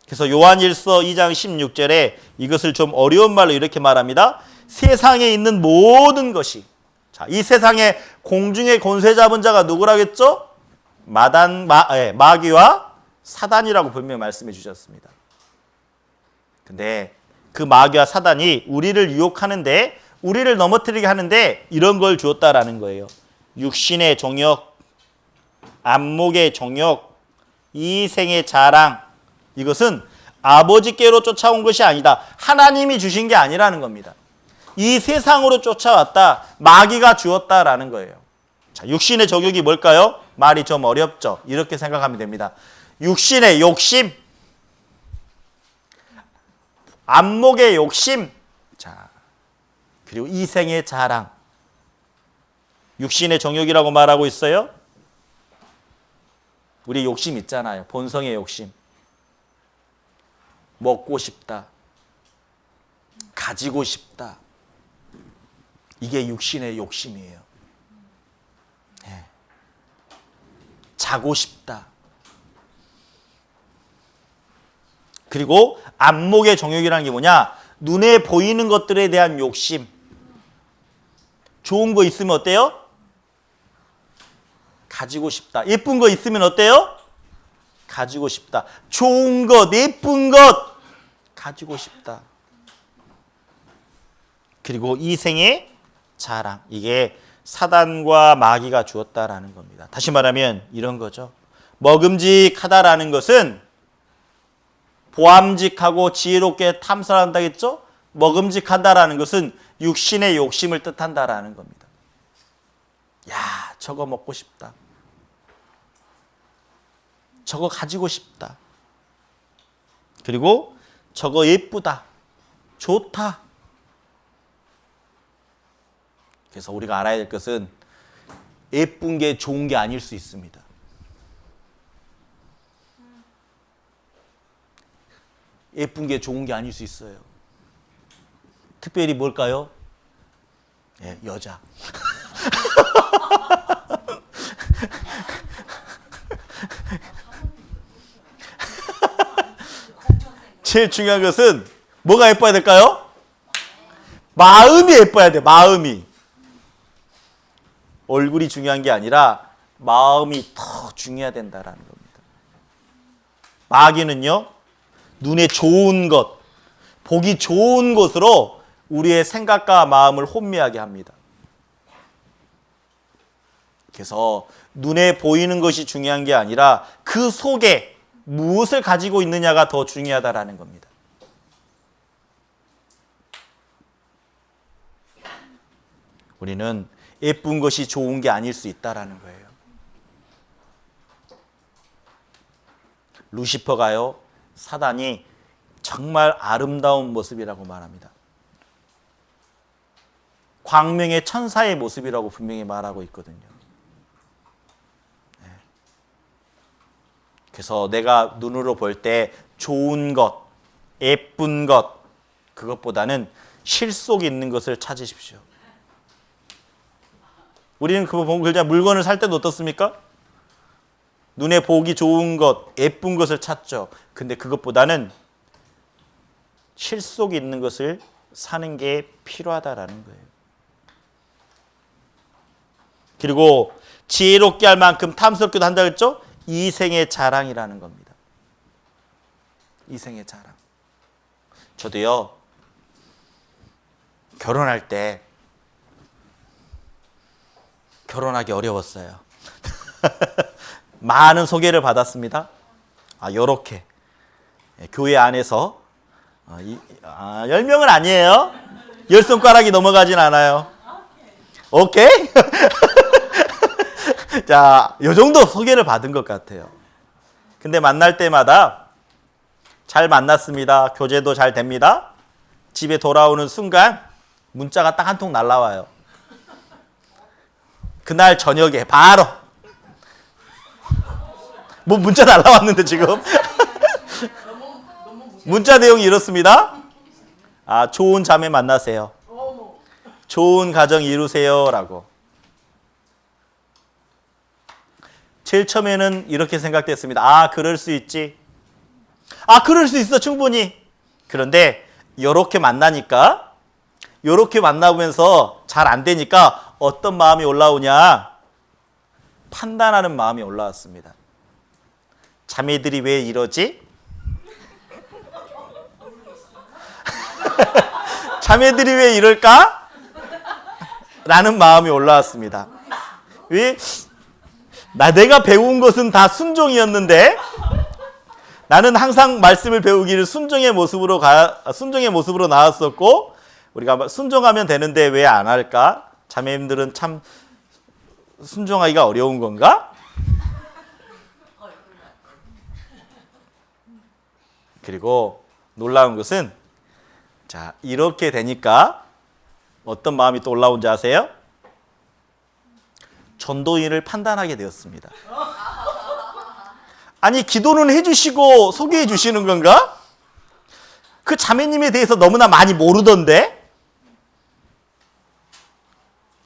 그래서 요한일서 2장 16절에 이것을 좀 어려운 말로 이렇게 말합니다. 세상에 있는 모든 것이, 자, 이 세상에 공중의 권세 잡은 자가 누구라겠죠? 마귀와 사단이라고 분명히 말씀해 주셨습니다. 근데 그 마귀와 사단이 우리를 유혹하는데, 우리를 넘어뜨리게 하는데 이런 걸 주었다라는 거예요. 육신의 정욕, 안목의 정욕, 이생의 자랑. 이것은 아버지께로 쫓아온 것이 아니다. 하나님이 주신 게 아니라는 겁니다. 이 세상으로 쫓아왔다. 마귀가 주었다라는 거예요. 자, 육신의 정욕이 뭘까요? 말이 좀 어렵죠. 이렇게 생각하면 됩니다. 육신의 욕심, 안목의 욕심, 자, 그리고 이생의 자랑. 육신의 정욕이라고 말하고 있어요. 우리 욕심 있잖아요. 본성의 욕심. 먹고 싶다. 가지고 싶다. 이게 육신의 욕심이에요. 네. 자고 싶다. 그리고 안목의 정욕이라는 게 뭐냐? 눈에 보이는 것들에 대한 욕심. 좋은 거 있으면 어때요? 가지고 싶다. 예쁜 거 있으면 어때요? 가지고 싶다. 좋은 것, 예쁜 것 가지고 싶다. 그리고 이생의 자랑. 이게 사단과 마귀가 주었다라는 겁니다. 다시 말하면 이런 거죠. 먹음직하다라는 것은 보암직하고 지혜롭게 탐사한다 했죠? 먹음직하다라는 것은 육신의 욕심을 뜻한다라는 겁니다. 야, 저거 먹고 싶다. 저거 가지고 싶다. 그리고 저거 예쁘다. 좋다. 그래서 우리가 알아야 될 것은 예쁜 게 좋은 게 아닐 수 있습니다. 예쁜 게 좋은 게 아닐 수 있어요. 특별히 뭘까요? 네, 여자. 제일 중요한 것은 뭐가 예뻐야 될까요? 마음이 예뻐야 돼. 마음이. 얼굴이 중요한 게 아니라 마음이 더 중요해야 된다라는 겁니다. 마귀는요, 눈에 좋은 것, 보기 좋은 것으로 우리의 생각과 마음을 혼미하게 합니다. 그래서 눈에 보이는 것이 중요한 게 아니라 그 속에 무엇을 가지고 있느냐가 더 중요하다라는 겁니다. 우리는 예쁜 것이 좋은 게 아닐 수 있다라는 거예요. 루시퍼가요, 사단이 정말 아름다운 모습이라고 말합니다. 광명의 천사의 모습이라고 분명히 말하고 있거든요. 그래서 내가 눈으로 볼 때 좋은 것, 예쁜 것, 그것보다는 실속 있는 것을 찾으십시오. 우리는 그거 보고 그냥 물건을 살 때도 어떻습니까? 눈에 보기 좋은 것, 예쁜 것을 찾죠. 근데 그것보다는 실속 있는 것을 사는 게 필요하다라는 거예요. 그리고 지혜롭게 할 만큼 탐스럽게도 한다 그랬죠? 이생의 자랑이라는 겁니다. 이생의 자랑. 저도요, 결혼할 때 결혼하기 어려웠어요. 많은 소개를 받았습니다. 요렇게 교회 안에서 10명은 아니에요. 10손가락이 넘어가진 않아요. 오케이? 자, 요 정도 소개를 받은 것 같아요. 근데 만날 때마다 잘 만났습니다. 교제도 잘 됩니다. 집에 돌아오는 순간 문자가 딱 한 통 날라와요. 그날 저녁에 바로 뭐 문자 날라왔는데 지금 문자 내용이 이렇습니다. 좋은 자매 만나세요. 좋은 가정 이루세요 라고. 제일 처음에는 이렇게 생각됐습니다. 그럴 수 있지. 그럴 수 있어 충분히. 그런데 요렇게 만나니까, 요렇게 만나보면서 잘 안 되니까 어떤 마음이 올라오냐? 판단하는 마음이 올라왔습니다. 자매들이 왜 이러지? 자매들이 왜 이럴까? 라는 마음이 올라왔습니다. 왜? 내가 배운 것은 다 순종이었는데 나는 항상 말씀을 배우기를 순종의 모습으로 나왔었고, 우리가 순종하면 되는데 왜 안 할까? 자매님들은 참 순종하기가 어려운 건가? 그리고 놀라운 것은 자, 이렇게 되니까 어떤 마음이 또 올라온지 아세요? 전도인을 판단하게 되었습니다. 아니, 기도는 해주시고 소개해 주시는 건가? 그 자매님에 대해서 너무나 많이 모르던데?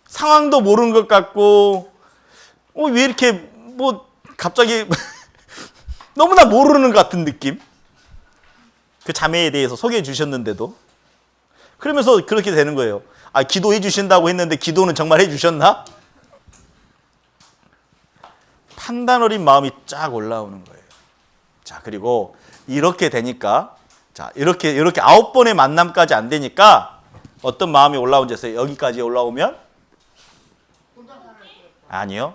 상황도 모르는 것 같고, 왜 이렇게 뭐 갑자기 너무나 모르는 것 같은 느낌? 그 자매에 대해서 소개해 주셨는데도. 그러면서 그렇게 되는 거예요. 아, 기도해 주신다고 했는데 기도는 정말 해 주셨나? 판단 어린 마음이 쫙 올라오는 거예요. 자, 그리고 이렇게 되니까, 자, 이렇게 9번의 만남까지 안 되니까 어떤 마음이 올라온지 아세요? 여기까지 올라오면? 아니요.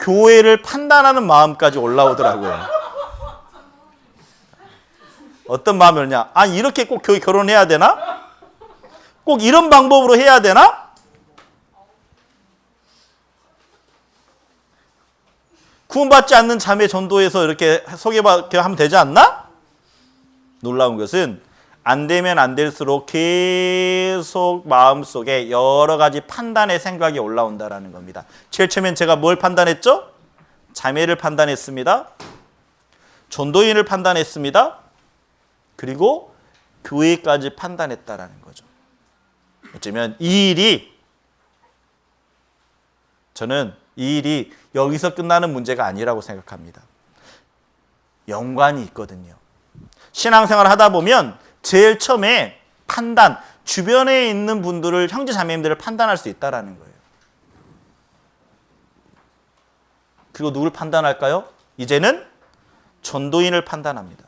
교회를 판단하는 마음까지 올라오더라고요. 어떤 마음이 오냐? 아, 이렇게 꼭 교회 결혼해야 되나? 꼭 이런 방법으로 해야 되나? 구원받지 않는 자매 전도에서 이렇게 소개받게 하면 되지 않나? 놀라운 것은 안 되면 안 될수록 계속 마음속에 여러 가지 판단의 생각이 올라온다라는 겁니다. 제일 처음엔 제가 뭘 판단했죠? 자매를 판단했습니다. 전도인을 판단했습니다. 그리고 교회까지 판단했다라는 거죠. 어쩌면 저는 이 일이 여기서 끝나는 문제가 아니라고 생각합니다. 연관이 있거든요. 신앙생활을 하다 보면 제일 처음에 판단, 주변에 있는 분들을, 형제 자매님들을 판단할 수 있다라는 거예요. 그리고 누굴 판단할까요? 이제는 전도인을 판단합니다.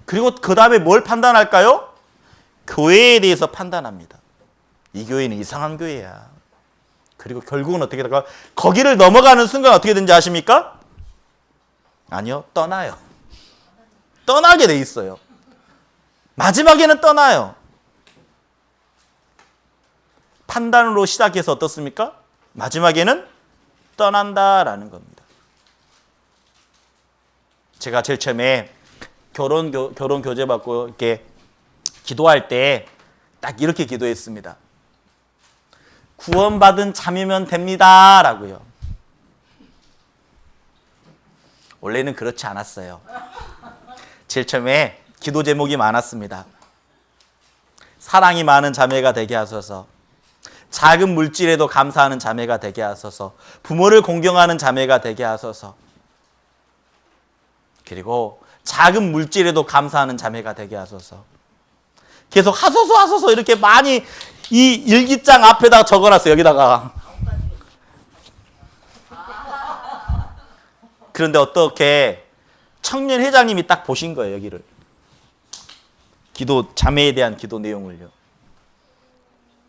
그리고 그 다음에 뭘 판단할까요? 교회에 대해서 판단합니다. 이 교회는 이상한 교회야. 그리고 결국은 어떻게 될까요? 거기를 넘어가는 순간 어떻게 되는지 아십니까? 아니요, 떠나요. 떠나게 돼 있어요. 마지막에는 떠나요. 판단으로 시작해서 어떻습니까? 마지막에는 떠난다라는 겁니다. 제가 제일 처음에 결혼 교제 받고 이렇게 기도할 때 딱 이렇게 기도했습니다. 구원받은 자매면 됩니다 라고요. 원래는 그렇지 않았어요. 제일 처음에 기도 제목이 많았습니다. 사랑이 많은 자매가 되게 하소서, 작은 물질에도 감사하는 자매가 되게 하소서, 부모를 공경하는 자매가 되게 하소서, 그리고 작은 물질에도 감사하는 자매가 되게 하소서. 계속 하소서 이렇게 많이 이 일기장 앞에다가 적어놨어요. 여기다가. 그런데 어떻게 청년 회장님이 딱 보신 거예요. 여기를. 기도, 자매에 대한 기도 내용을요.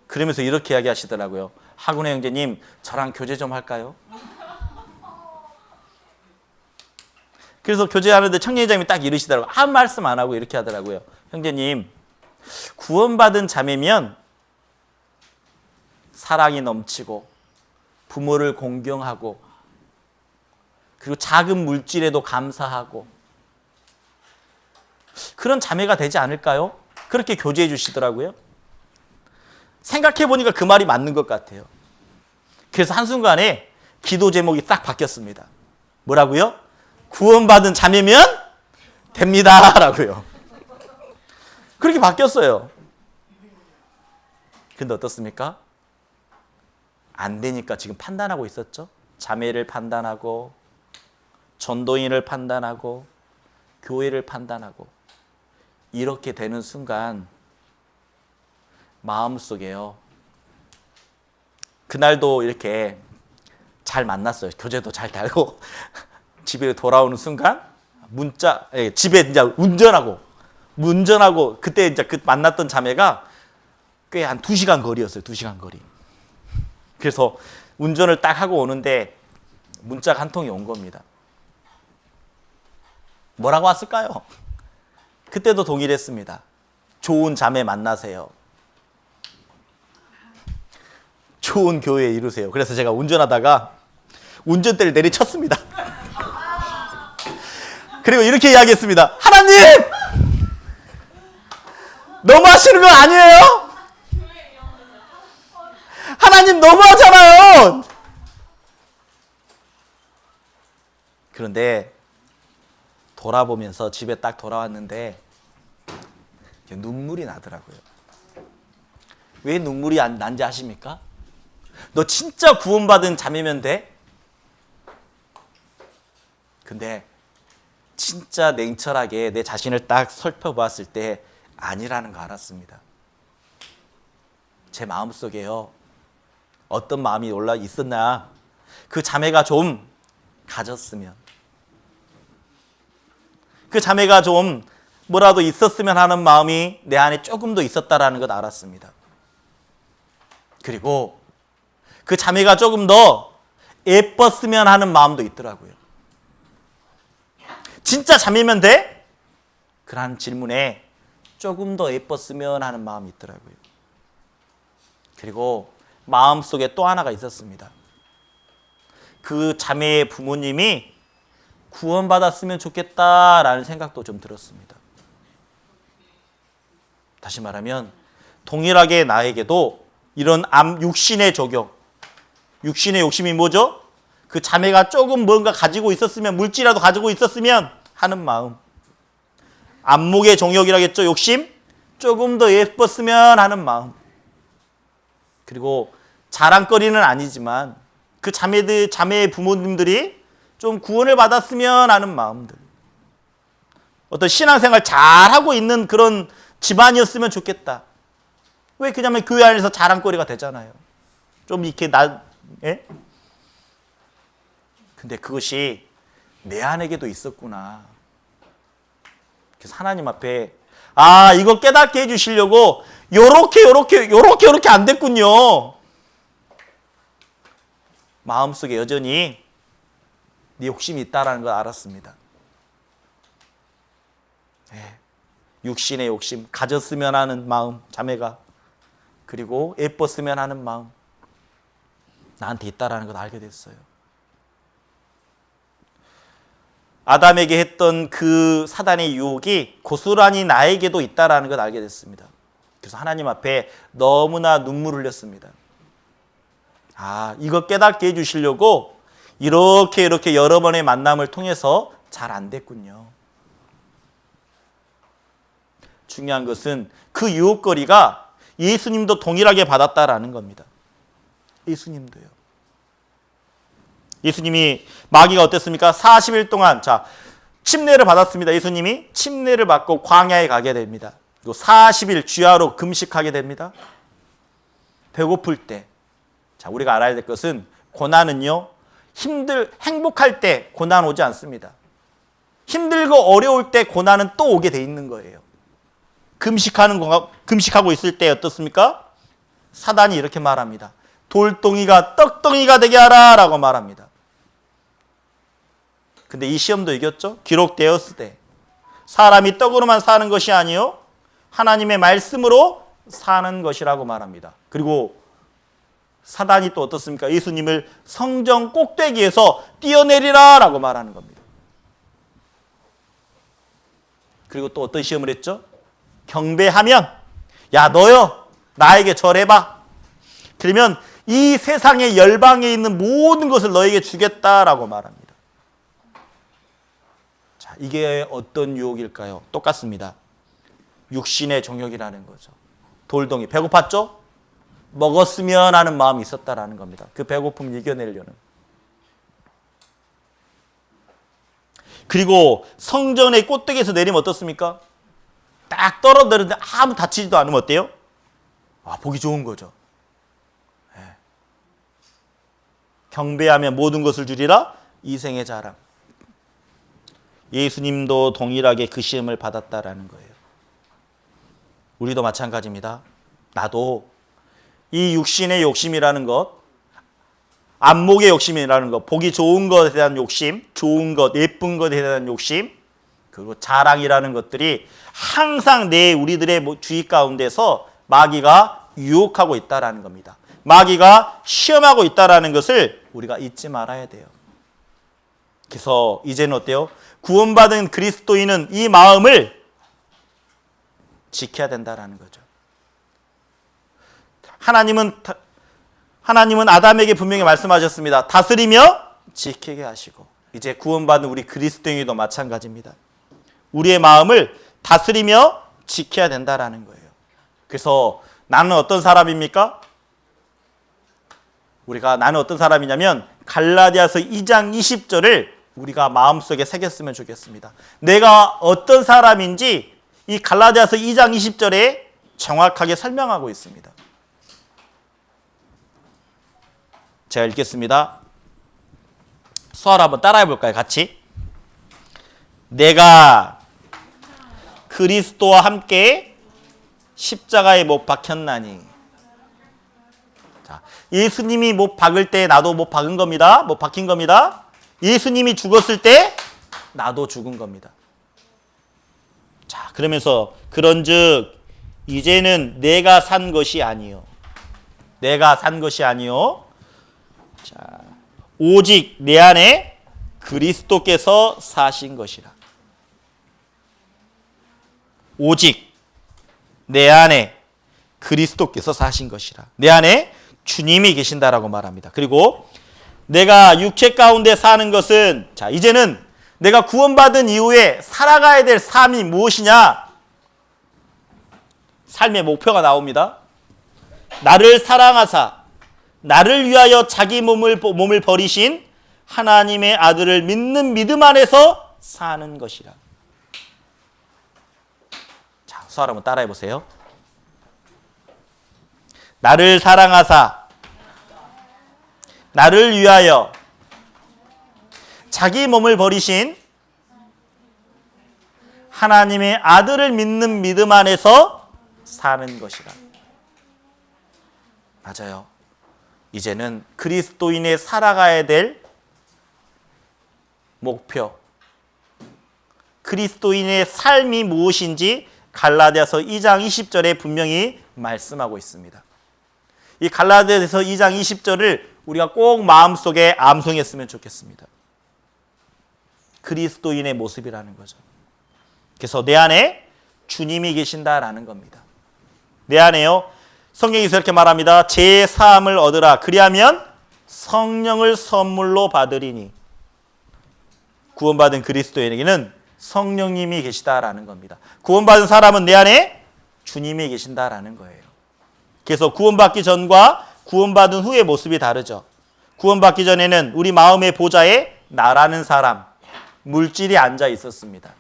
그러면서 이렇게 이야기하시더라고요. 하군의 형제님, 저랑 교제 좀 할까요? 그래서 교제하는데 청년 회장님이 딱 이러시더라고요. 아무 말씀 안 하고 이렇게 하더라고요. 형제님, 구원받은 자매면 사랑이 넘치고 부모를 공경하고 그리고 작은 물질에도 감사하고 그런 자매가 되지 않을까요? 그렇게 교제해 주시더라고요. 생각해 보니까 그 말이 맞는 것 같아요. 그래서 한순간에 기도 제목이 딱 바뀌었습니다. 뭐라고요? 구원받은 자매면 됩니다 라고요. 그렇게 바뀌었어요. 근데 어떻습니까? 안 되니까 지금 판단하고 있었죠. 자매를 판단하고 전도인을 판단하고 교회를 판단하고 이렇게 되는 순간 마음속에요. 그날도 이렇게 잘 만났어요. 교제도 잘 되고 집에 돌아오는 순간 집에 이제 운전하고 그때 이제 그 만났던 자매가 꽤 한 2시간 거리였어요. 2시간 거리. 그래서 운전을 딱 하고 오는데 문자가 한 통이 온 겁니다. 뭐라고 왔을까요? 그때도 동일했습니다. 좋은 자매 만나세요. 좋은 교회에 이루세요. 그래서 제가 운전하다가 운전대를 내리쳤습니다. 그리고 이렇게 이야기했습니다. 하나님! 너무 하시는 거 아니에요? 하나님 너무하잖아요. 그런데 돌아보면서 집에 딱 돌아왔는데 눈물이 나더라고요. 왜 눈물이 난지 아십니까? 너 진짜 구원받은 자매면 돼? 근데 진짜 냉철하게 내 자신을 딱 살펴보았을 때 아니라는 거 알았습니다. 제 마음속에요. 어떤 마음이 올라 있었나? 그 자매가 좀 가졌으면, 그 자매가 좀 뭐라도 있었으면 하는 마음이 내 안에 조금 더 있었다라는 것 알았습니다. 그리고 그 자매가 조금 더 예뻤으면 하는 마음도 있더라고요. 진짜 자매면 돼? 그런 질문에 조금 더 예뻤으면 하는 마음이 있더라고요. 그리고 마음속에 또 하나가 있었습니다. 그 자매의 부모님이 구원받았으면 좋겠다라는 생각도 좀 들었습니다. 다시 말하면 동일하게 나에게도 이런 육신의 적용, 육신의 욕심이 뭐죠? 그 자매가 조금 뭔가 가지고 있었으면, 물질이라도 가지고 있었으면 하는 마음. 안목의 정욕이라겠죠, 욕심? 조금 더 예뻤으면 하는 마음. 그리고 자랑거리는 아니지만 그 자매의 부모님들이 좀 구원을 받았으면 하는 마음들. 어떤 신앙생활 잘하고 있는 그런 집안이었으면 좋겠다. 왜? 그냐면 교회 안에서 자랑거리가 되잖아요. 좀 이렇게 예? 근데 그것이 내 안에게도 있었구나. 그래서 하나님 앞에 이거 깨닫게 해주시려고 요렇게 안 됐군요. 마음속에 여전히 네 욕심이 있다라는 걸 알았습니다. 네. 육신의 욕심, 가졌으면 하는 마음, 자매가, 그리고 예뻤으면 하는 마음, 나한테 있다라는 걸 알게 됐어요. 아담에게 했던 그 사단의 유혹이 고스란히 나에게도 있다라는 걸 알게 됐습니다. 그래서 하나님 앞에 너무나 눈물을 흘렸습니다. 이거 깨닫게 해주시려고 이렇게 여러 번의 만남을 통해서 잘 안 됐군요. 중요한 것은 그 유혹거리가 예수님도 동일하게 받았다라는 겁니다. 예수님도요. 예수님이 마귀가 어땠습니까? 40일 동안 침례를 받았습니다. 예수님이 침례를 받고 광야에 가게 됩니다. 그리고 40일 주야로 금식하게 됩니다. 배고플 때, 우리가 알아야 될 것은 고난은요, 행복할 때 고난 오지 않습니다. 힘들고 어려울 때 고난은 또 오게 돼 있는 거예요. 금식하고 있을 때 어떻습니까? 사단이 이렇게 말합니다. 돌덩이가 떡덩이가 되게 하라 라고 말합니다. 근데 이 시험도 이겼죠? 기록되었을 때 사람이 떡으로만 사는 것이 아니요 하나님의 말씀으로 사는 것이라고 말합니다. 그리고 사단이 또 어떻습니까? 예수님을 성전 꼭대기에서 뛰어내리라 라고 말하는 겁니다. 그리고 또 어떤 시험을 했죠? 경배하면, 야 너요 나에게 절해봐. 그러면 이 세상의 열방에 있는 모든 것을 너에게 주겠다라고 말합니다. 이게 어떤 유혹일까요? 똑같습니다. 육신의 정욕이라는 거죠. 돌덩이, 배고팠죠? 먹었으면 하는 마음이 있었다라는 겁니다. 그 배고픔을 이겨내려는. 그리고 성전의 꼭대기에서 내리면 어떻습니까? 딱 떨어뜨리는데 아무 다치지도 않으면 어때요? 보기 좋은 거죠. 네. 경배하면 모든 것을 주리라 이생의 자랑. 예수님도 동일하게 그 시험을 받았다라는 거예요. 우리도 마찬가지입니다. 나도 이 육신의 욕심이라는 것, 안목의 욕심이라는 것, 보기 좋은 것에 대한 욕심, 좋은 것, 예쁜 것에 대한 욕심, 그리고 자랑이라는 것들이 항상 우리들의 주의 가운데서 마귀가 유혹하고 있다라는 겁니다. 마귀가 시험하고 있다라는 것을 우리가 잊지 말아야 돼요. 그래서 이제는 어때요? 구원받은 그리스도인은 이 마음을 지켜야 된다라는 거죠. 하나님은 아담에게 분명히 말씀하셨습니다. 다스리며 지키게 하시고, 이제 구원받은 우리 그리스도인도 마찬가지입니다. 우리의 마음을 다스리며 지켜야 된다라는 거예요. 그래서 나는 어떤 사람입니까? 나는 어떤 사람이냐면 갈라디아서 2장 20절을 우리가 마음속에 새겼으면 좋겠습니다. 내가 어떤 사람인지 이 갈라디아서 2장 20절에 정확하게 설명하고 있습니다. 제가 읽겠습니다. 수아를 한번 따라해 볼까요? 같이. 내가 그리스도와 함께 십자가에 못 박혔나니. 자, 예수님이 못 박을 때 나도 못 박은 겁니다. 못 박힌 겁니다. 예수님이 죽었을 때 나도 죽은 겁니다. 자, 그러면서 그런즉 이제는 내가 산 것이 아니요. 내가 산 것이 아니요. 자, 오직 내 안에 그리스도께서 사신 것이라. 오직 내 안에 그리스도께서 사신 것이라. 내 안에 주님이 계신다라고 말합니다. 그리고 내가 육체 가운데 사는 것은, 자, 이제는 내가 구원받은 이후에 살아가야 될 삶이 무엇이냐? 삶의 목표가 나옵니다. 나를 사랑하사 나를 위하여 자기 몸을 버리신 하나님의 아들을 믿는 믿음 안에서 사는 것이라. 자, 수아 한번 따라해 보세요. 나를 사랑하사 나를 위하여 자기 몸을 버리신 하나님의 아들을 믿는 믿음 안에서 사는 것이라. 맞아요. 이제는 그리스도인의 살아가야 될 목표, 그리스도인의 삶이 무엇인지 갈라디아서 2장 20절에 분명히 말씀하고 있습니다. 이 갈라디아서 2장 20절을 우리가 꼭 마음속에 암송했으면 좋겠습니다. 그리스도인의 모습이라는 거죠. 그래서 내 안에 주님이 계신다라는 겁니다. 내 안에요. 성경에서 이렇게 말합니다. 제 사함을 얻으라. 그리하면 성령을 선물로 받으리니. 구원받은 그리스도인에게는 성령님이 계시다라는 겁니다. 구원받은 사람은 내 안에 주님이 계신다라는 거예요. 그래서 구원받기 전과 구원받은 후의 모습이 다르죠. 구원받기 전에는 우리 마음의 보좌에 나라는 사람, 물질이 앉아 있었습니다.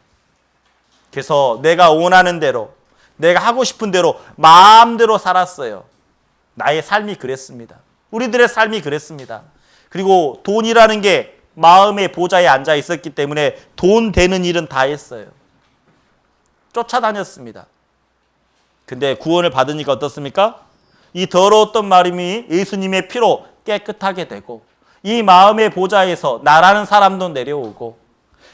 그래서 내가 원하는 대로, 내가 하고 싶은 대로 마음대로 살았어요. 나의 삶이 그랬습니다. 우리들의 삶이 그랬습니다. 그리고 돈이라는 게 마음의 보좌에 앉아 있었기 때문에 돈 되는 일은 다 했어요. 쫓아다녔습니다. 근데 구원을 받으니까 어떻습니까? 이 더러웠던 마음이 예수님의 피로 깨끗하게 되고, 이 마음의 보좌에서 나라는 사람도 내려오고,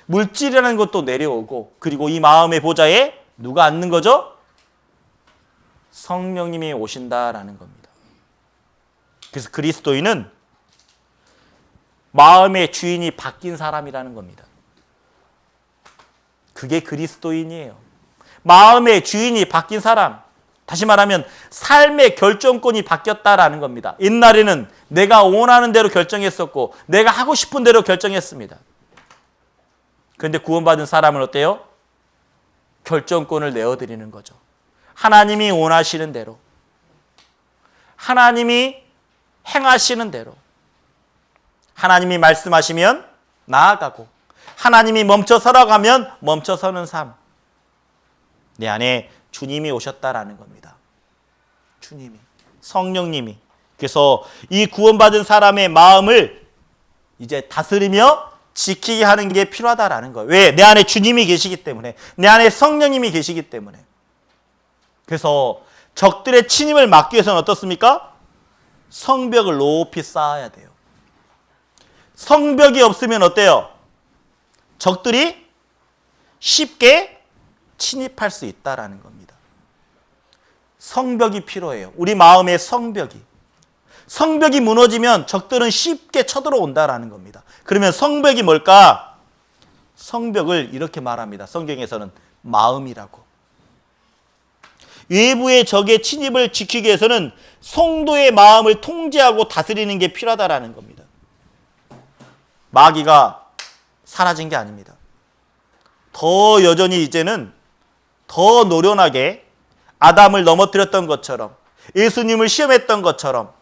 물질이라는 것도 내려오고, 그리고 이 마음의 보좌에 누가 앉는 거죠? 성령님이 오신다라는 겁니다. 그래서 그리스도인은 마음의 주인이 바뀐 사람이라는 겁니다. 그게 그리스도인이에요. 마음의 주인이 바뀐 사람. 다시 말하면 삶의 결정권이 바뀌었다라는 겁니다. 옛날에는 내가 원하는 대로 결정했었고 내가 하고 싶은 대로 결정했습니다. 그런데 구원받은 사람은 어때요? 결정권을 내어드리는 거죠. 하나님이 원하시는 대로, 하나님이 행하시는 대로, 하나님이 말씀하시면 나아가고, 하나님이 멈춰서라고 하면 멈춰서는 삶. 내 안에 주님이 오셨다라는 겁니다. 주님이, 성령님이. 그래서 이 구원받은 사람의 마음을 이제 다스리며 지키게 하는 게 필요하다라는 거예요. 왜? 내 안에 주님이 계시기 때문에, 내 안에 성령님이 계시기 때문에. 그래서 적들의 침입을 막기 위해서는 어떻습니까? 성벽을 높이 쌓아야 돼요. 성벽이 없으면 어때요? 적들이 쉽게 침입할 수 있다라는 겁니다. 성벽이 필요해요. 우리 마음의 성벽이. 성벽이 무너지면 적들은 쉽게 쳐들어온다라는 겁니다. 그러면 성벽이 뭘까? 성벽을 이렇게 말합니다. 성경에서는 마음이라고. 외부의 적의 침입을 지키기 위해서는 성도의 마음을 통제하고 다스리는 게 필요하다라는 겁니다. 마귀가 사라진 게 아닙니다. 더 여전히 이제는 더 노련하게 아담을 넘어뜨렸던 것처럼 예수님을 시험했던 것처럼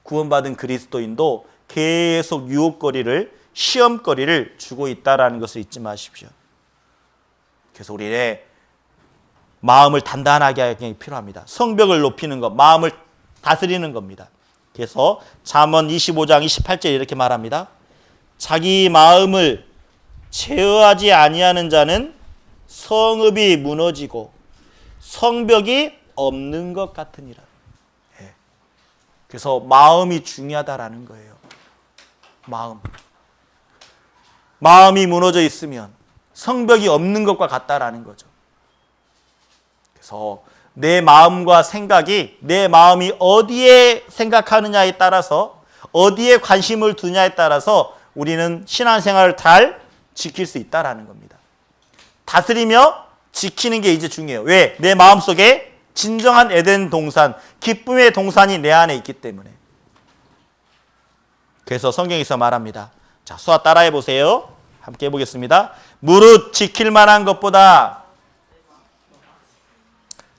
구원받은 그리스도인도 계속 유혹거리를 시험거리를 주고 있다는 것을 잊지 마십시오. 그래서 우리의 마음을 단단하게 하기 필요합니다. 성벽을 높이는 것, 마음을 다스리는 겁니다. 그래서 잠언 25장 28절 이렇게 말합니다. 자기 마음을 제어하지 아니하는 자는 성읍이 무너지고 성벽이 없는 것 같으니라. 그래서 마음이 중요하다라는 거예요. 마음이 무너져 있으면 성벽이 없는 것과 같다라는 거죠. 그래서 내 마음과 생각이, 내 마음이 어디에 생각하느냐에 따라서, 어디에 관심을 두냐에 따라서 우리는 신앙생활을 잘 지킬 수 있다라는 겁니다. 다스리며 지키는 게 이제 중요해요. 왜? 내 마음속에 진정한 에덴 동산, 기쁨의 동산이 내 안에 있기 때문에. 그래서 성경에서 말합니다. 자, 수아 따라해 보세요. 함께 해보겠습니다. 무릇 지킬 만한 것보다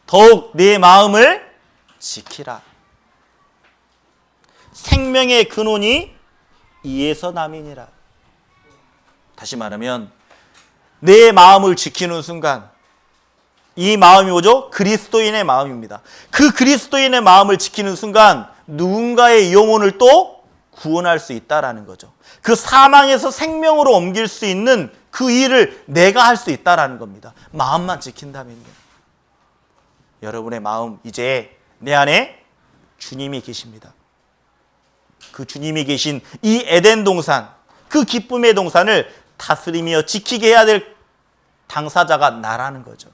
더욱 내 마음을 지키라. 생명의 근원이 이에서 남이니라. 다시 말하면 내 마음을 지키는 순간, 이 마음이 뭐죠? 그리스도인의 마음입니다. 그 그리스도인의 마음을 지키는 순간 누군가의 영혼을 또 구원할 수 있다라는 거죠. 그 사망에서 생명으로 옮길 수 있는 그 일을 내가 할 수 있다라는 겁니다. 마음만 지킨다면요. 여러분의 마음, 이제 내 안에 주님이 계십니다. 그 주님이 계신 이 에덴 동산, 그 기쁨의 동산을 다스리며 지키게 해야 될 당사자가 나라는 거죠.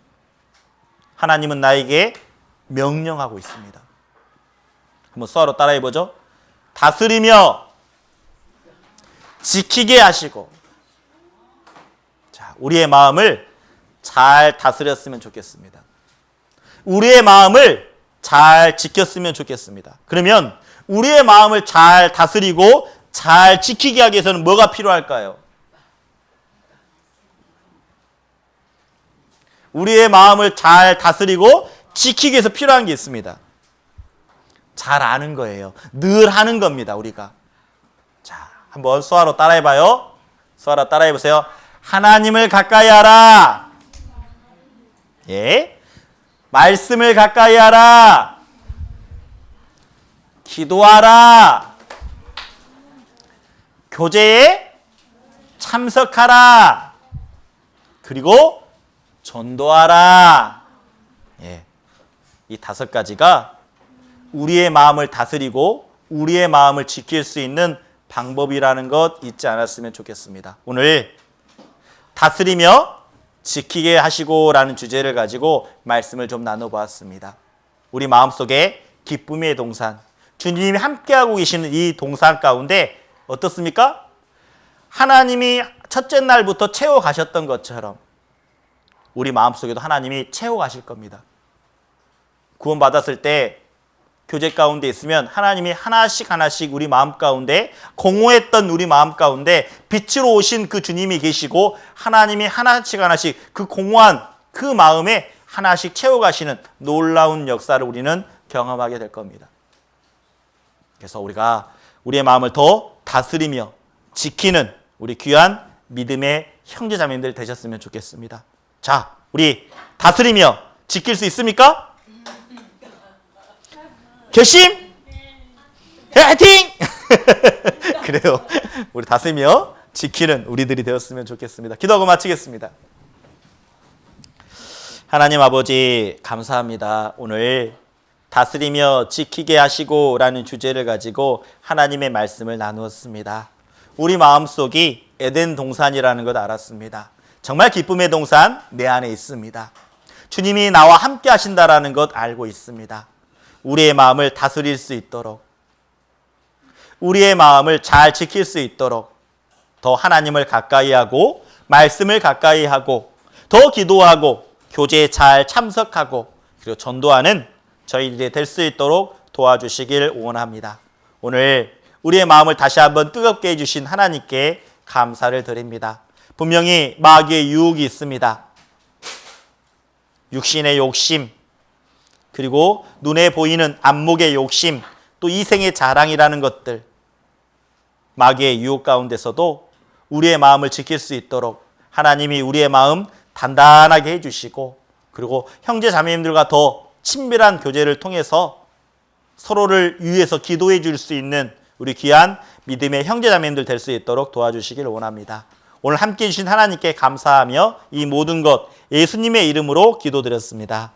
하나님은 나에게 명령하고 있습니다. 한번 수화로 따라해 보죠. 다스리며 지키게 하시고. 자, 우리의 마음을 잘 다스렸으면 좋겠습니다. 우리의 마음을 잘 지켰으면 좋겠습니다. 그러면 우리의 마음을 잘 다스리고 잘 지키게 하기 위해서는 뭐가 필요할까요? 우리의 마음을 잘 다스리고 지키기 위해서 필요한 게 있습니다. 잘 아는 거예요. 늘 하는 겁니다, 우리가. 자, 한번 수화로 따라해봐요. 수화로 따라해보세요. 하나님을 가까이 하라. 예. 말씀을 가까이 하라. 기도하라. 교제에 참석하라. 그리고 전도하라. 예. 이 5가지가 우리의 마음을 다스리고 우리의 마음을 지킬 수 있는 방법이라는 것 잊지 않았으면 좋겠습니다. 오늘 다스리며 지키게 하시고라는 주제를 가지고 말씀을 좀 나눠보았습니다. 우리 마음속에 기쁨의 동산, 주님이 함께하고 계시는 이 동산 가운데 어떻습니까? 하나님이 첫째 날부터 채워가셨던 것처럼 우리 마음속에도 하나님이 채워가실 겁니다. 구원받았을 때 교제 가운데 있으면 하나님이 하나씩 하나씩 우리 마음 가운데, 공허했던 우리 마음 가운데 빛으로 오신 그 주님이 계시고 하나님이 하나씩 하나씩 그 공허한 그 마음에 하나씩 채워가시는 놀라운 역사를 우리는 경험하게 될 겁니다. 그래서 우리가 우리의 마음을 더 다스리며 지키는 우리 귀한 믿음의 형제자매님들 되셨으면 좋겠습니다. 자, 우리 다스리며 지킬 수 있습니까? 결심? 화이팅! 그래요. 우리 다스리며 지키는 우리들이 되었으면 좋겠습니다. 기도하고 마치겠습니다. 하나님 아버지 감사합니다. 오늘 다스리며 지키게 하시고 라는 주제를 가지고 하나님의 말씀을 나누었습니다. 우리 마음속이 에덴 동산이라는 것 알았습니다. 정말 기쁨의 동산 내 안에 있습니다. 주님이 나와 함께 하신다라는 것 알고 있습니다. 우리의 마음을 다스릴 수 있도록 우리의 마음을 잘 지킬 수 있도록 더 하나님을 가까이 하고 말씀을 가까이 하고 더 기도하고 교제에 잘 참석하고 그리고 전도하는 저희들이 될 수 있도록 도와주시길 원합니다. 오늘 우리의 마음을 다시 한번 뜨겁게 해주신 하나님께 감사를 드립니다. 분명히 마귀의 유혹이 있습니다. 육신의 욕심, 그리고 눈에 보이는 안목의 욕심, 또 이생의 자랑이라는 것들, 마귀의 유혹 가운데서도 우리의 마음을 지킬 수 있도록 하나님이 우리의 마음 단단하게 해주시고 그리고 형제 자매님들과 더 친밀한 교제를 통해서 서로를 위해서 기도해 줄 수 있는 우리 귀한 믿음의 형제 자매님들 될 수 있도록 도와주시길 원합니다. 오늘 함께해 주신 하나님께 감사하며 이 모든 것 예수님의 이름으로 기도드렸습니다.